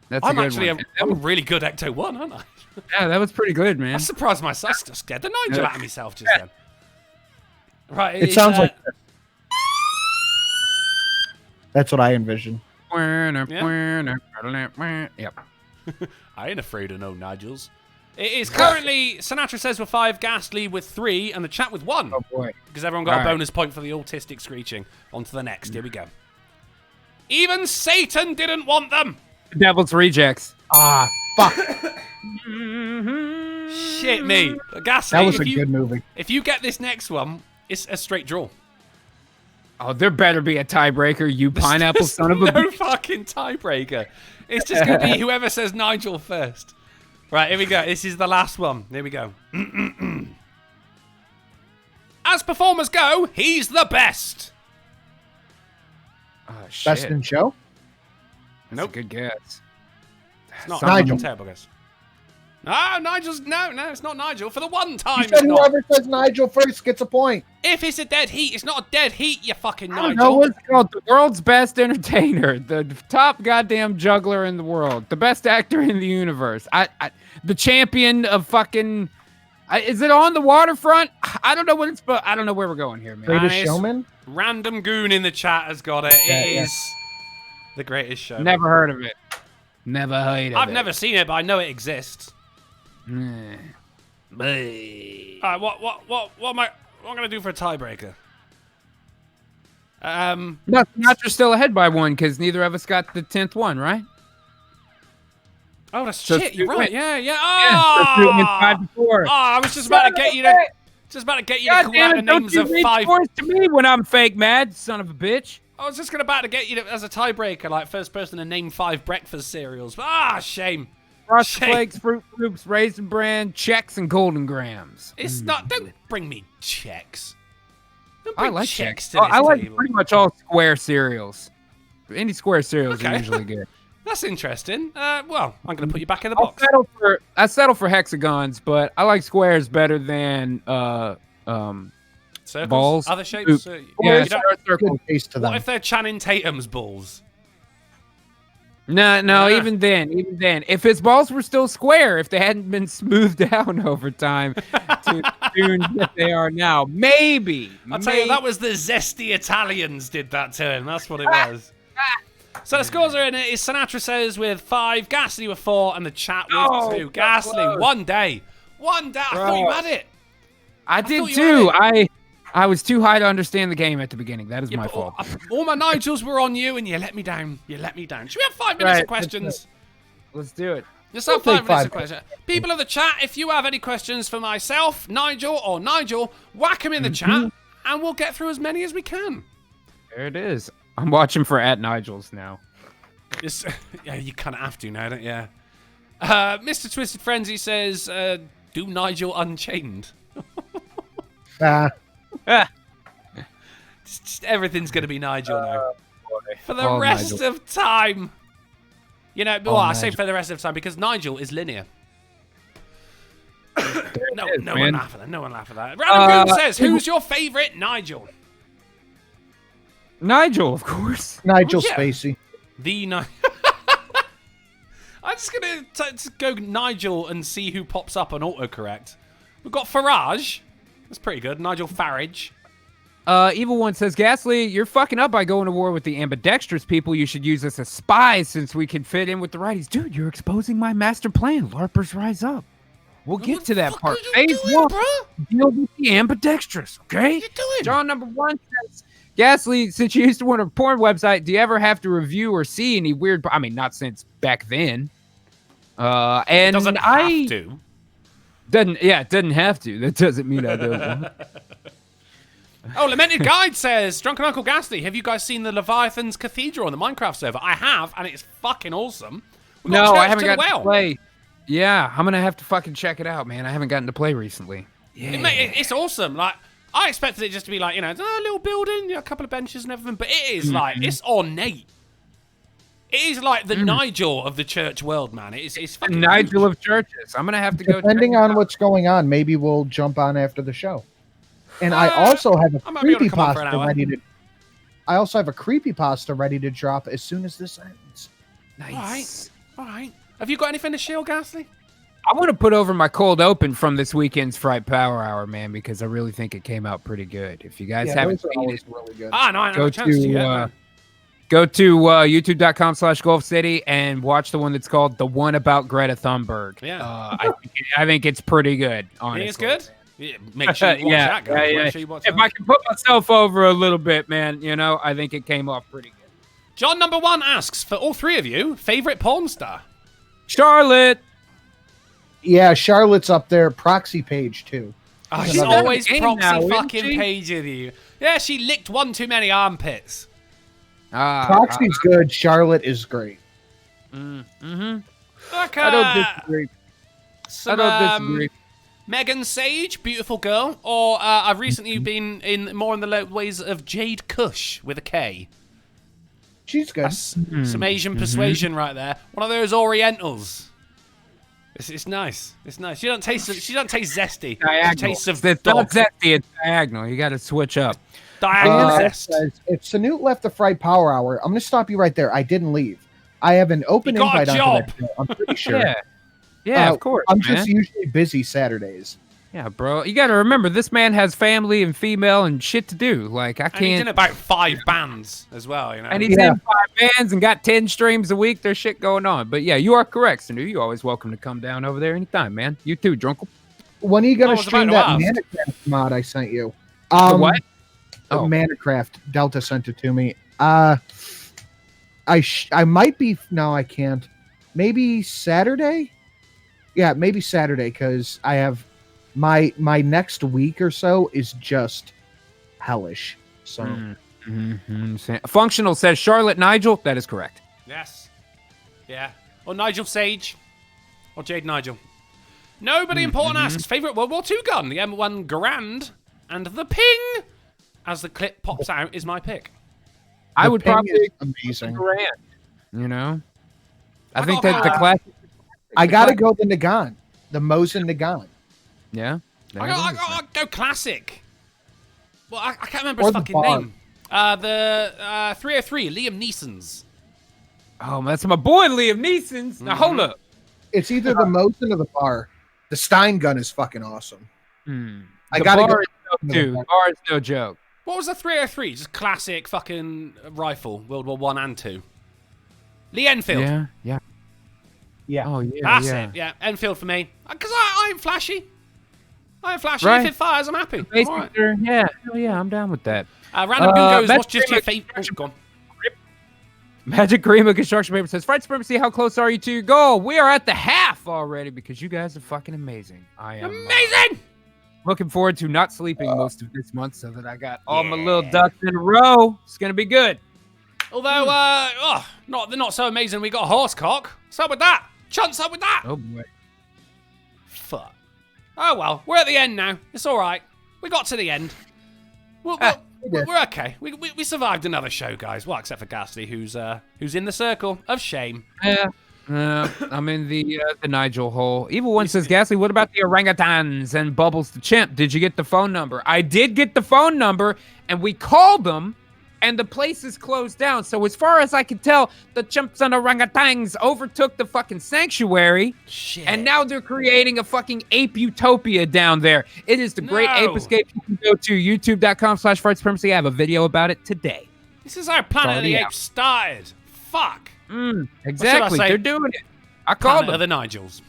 That's I'm a good actually one. I'm a really good Ecto 1, aren't I? Yeah, that was pretty good, man. I surprised myself. I scared the Nigel out of myself just then. Right. It sounds like that's what I envision. Yep. I ain't afraid of no Nigels. It is currently, Sinatra says with 5, Ghastly with 3, and the chat with 1. Oh, boy. Because everyone got All a right. bonus point for the autistic screeching. On to the next. Here we go. Even Satan didn't want them. Devil's Rejects. Ah, fuck. Shit me. Ghastly, That was a if you, good movie. If you get this next one, it's a straight draw. Oh, there better be a tiebreaker, you pineapple There's son of a no bitch. fucking tiebreaker. It's just going to be whoever says Nigel first. Right, here we go. This is the last one. Here we go. As performers go, he's the best. Oh, shit. Best in show? That's a good guess. It's not Nigel. Terrible guess. No, Nigel's no, it's not Nigel. For the one time, You said it's not. whoever says Nigel first gets a point. If it's a dead heat, it's not a dead heat, you fucking I don't Nigel. know what's called the world's best entertainer, the top goddamn juggler in the world, the best actor in the universe. The champion of fucking. Is it on the waterfront? I don't know what it's, but I don't know where we're going here, man. Greatest it's- Showman? Random goon in the chat has got it. It is the greatest show. Never heard of it. Never heard of it. I've never seen it, but I know it exists. Nah. All right, what am I gonna do for a tiebreaker? No, Sinatra's still ahead by 1 because neither of us got the 10th one, right? Oh, that's So shit. You're Stu right. wins. Yeah. Yeah, so Stu wins 5-4. I was just about to get you to. Just about to get you to God call damn out it, the don't names you of read 5. scores to me when I'm fake mad, son of a bitch. I was just about to get you to, as a tiebreaker, like first person to name 5 breakfast cereals. But, shame. Frosted Shame. Flakes, Fruit Loops, Raisin Bran, Chex, and Golden Grams. It's not. Don't bring me checks. Don't I bring like checks Chex. to this I like table. pretty much all square cereals. Any square cereals Okay. are usually good. That's interesting. Well, I'm going to put you back in the I'll box. settle for hexagons, but I like squares better than Circles? balls. Other shapes? Yeah, you don't- circle. Good taste to what them. if they're Channing Tatum's balls? No, Yeah. even then. If his balls were still square, if they hadn't been smoothed down over time to the tune that they are now, maybe. I'll tell you, that was the zesty Italians did that to him. That's what it was. So the scores are in it. Is Sinatra says with 5, Ghastly with 4, and the chat with 2. so Ghastly, close. one day. 1 down. I thought you had it. I did thought you too. had I was too high to understand the game at the beginning. That is my but fault. all my Nigels were on you, and you let me down. You let me down. Should we have 5 minutes of questions? Let's do it. Just have 5 minutes of questions. People of the chat, if you have any questions for myself, Nigel, or Nigel, whack them in the chat, and we'll get through as many as we can. There it is. I'm watching for @Nigels now. Yeah, you kind of have to now, don't you? Mr. Twisted Frenzy says, do Nigel Unchained. Just everything's going to be Nigel now. For the rest of time. You know, well, I say for the rest of time because Nigel is linear. No one laugh at that. No one laugh at that. Random Boom says, who's your favourite Nigel? Nigel, of course. Nigel Spacey. I'm just going to go Nigel and see who pops up on autocorrect. We've got Farage. That's pretty good. Nigel Farage. Evil One says, Ghastly, you're fucking up by going to war with the ambidextrous people. You should use us as spies since we can fit in with the righties. Dude, you're exposing my master plan. LARPers rise up. We'll get to that part. Phase 1, deal with the ambidextrous, okay? What are you doing? John number 1 says, Ghastly, since you used to run a porn website, do you ever have to review or see any weird... I mean, not since back then. And doesn't have to. Doesn't have to. That doesn't mean I don't want. Oh, Lamented Guide says, Drunken Uncle Ghastly, have you guys seen the Leviathan's Cathedral on the Minecraft server? I have, and it's fucking awesome. No, I haven't gotten to play. Yeah, I'm going to have to fucking check it out, man. I haven't gotten to play recently. Yeah. It's awesome. Like, I expected it just to be like, a little building, a couple of benches and everything, but it is like, it's ornate. It is like the Nigel of the church world, man. It's fucking Nigel of churches. I'm going to have to go. Depending on what's going on, maybe we'll jump on after the show. And I also have a creepypasta ready to. I also have a creepypasta ready to drop as soon as this ends. Nice. All right. Have you got anything to shield, Ghastly? I want to put over my cold open from this weekend's Fright Power Hour, man, because I really think it came out pretty good. If you guys haven't seen it, really good. No, I have a chance to yet. Go to youtube.com/Golf City and watch the one that's called The One About Greta Thunberg. Yeah. I think it's pretty good, honestly. Think it's good? Yeah, make sure you watch that, guys. Yeah. Make sure you watch if that. I can put myself over a little bit, man, I think it came off pretty good. John number 1 asks, for all 3 of you, favorite porn star? Charlotte. Yeah, Charlotte's up there. Proxy page, too. Oh, she's always proxy fucking page with you. Yeah, she licked one too many armpits. Proxy's good. Charlotte is great. Okay. I don't disagree. Megan Sage, beautiful girl. Or I've recently been in more in the ways of Jade Cush with a K. She's good. Some Asian persuasion right there. One of those Orientals. It's nice. It's nice. She don't taste zesty. Diagonal. She tastes of it's dog. not zesty. It's diagonal. You got to switch up. Diagonal zest. If Sanute left the Fright Power Hour, I'm going to stop you right there. I didn't leave. I have an open invite onto that show. I'm pretty sure. Yeah, of course. I'm just usually busy Saturdays. Yeah, bro. You got to remember, this man has family and female and shit to do. Like, I can't. And he's in about 5 bands as well, And he's in 5 bands and got 10 streams a week. There's shit going on. But yeah, you are correct, Sanu. You're always welcome to come down over there anytime, man. You too, Drunkle. When are you going to stream that Manacraft mod I sent you? What? Manacraft. Delta sent it to me. I might be. No, I can't. Maybe Saturday? Yeah, maybe Saturday, because I have my next week or so is just hellish. So Functional says Charlotte Nigel. That is correct. Yes. Yeah. Or Nigel Sage. Or Jade Nigel. Nobody important asks, favorite World War II gun? The M1 Garand and the Ping, as the clip pops out, is my pick. I would probably amazing. Garand. I think that's the classic. I gotta go the Nagant, the Mosin Nagant. Yeah, I go classic. Well, I can't remember his fucking name. The 303, Liam Neeson's. Oh, that's my boy Liam Neeson's. Now hold up. It's either the Mosin or the Bar. The Stein gun is fucking awesome. I gotta go. Bar is no joke. What was the 303? Just classic fucking rifle, World War 1 and 2. Lee Enfield. Yeah. Yeah. Oh yeah. That's yeah. it. Yeah, Enfield for me. Because I ain't flashy. I ain't flashy. Right. If it fires, I'm happy. I'm Basic, all right. yeah. Hell yeah, I'm down with that. Random Googos, Magic what's just your Green favorite? Oh, go on. Magic Green Construction Paper says, Fright Supremacy, how close are you to your goal? We are at the half already because you guys are fucking amazing. I am Amazing! looking forward to not sleeping most of this month so that I got all my little ducks in a row. It's gonna be good. Although, not so amazing. We got Horsecock. What's up with that? Chance up with that? Oh boy. Fuck. Oh well, we're at the end now. It's all right. We got to the end. We're okay. We survived another show, guys. Well, except for Ghastly, who's in the circle of shame. Yeah. I'm in the Nigel hole. Evil One says, Ghastly, what about the orangutans and Bubbles the Chimp? Did you get the phone number? I did get the phone number, and we called them, and the place is closed down. So as far as I can tell, the chimps and orangutans overtook the fucking sanctuary. Shit. And now they're creating a fucking ape utopia down there. It is the great ape escape. You can go to youtube.com/Fright Supremacy. I have a video about it today. This is how Planet of the Apes started. Fuck. Exactly. They're doing it. I called Planet of them. the Nigels.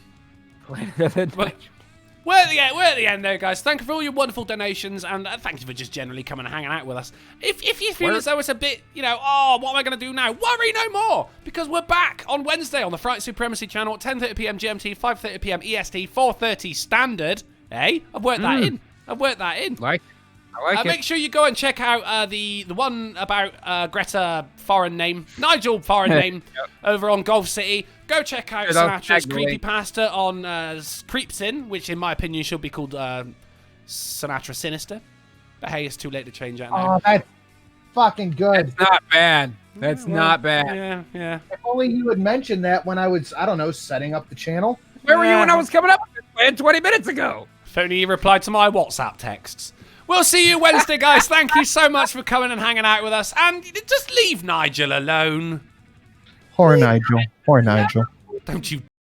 We're at the end there, guys. Thank you for all your wonderful donations, and thank you for just generally coming and hanging out with us. If you feel as though it's a bit, what am I going to do now? Worry no more, because we're back on Wednesday on the Fright Supremacy channel at 10:30 p.m. GMT, 5:30 p.m. EST, 4:30 Standard. Hey, I've worked that in. I like it. Make sure you go and check out the one about Greta foreign name, Nigel foreign name, over on Golf City. Go check out Sinatra's creepypasta on Creepsin, which in my opinion should be called Sinatra Sinister. But hey, it's too late to change that now. Oh, that's fucking good. That's not bad. That's not bad. Yeah. If only you had mentioned that when I was, I don't know, setting up the channel. Where were you when I was coming up with this plan 20 minutes ago? If only you replied to my WhatsApp texts. We'll see you Wednesday, guys. Thank you so much for coming and hanging out with us. And just leave Nigel alone. Poor Nigel. Don't you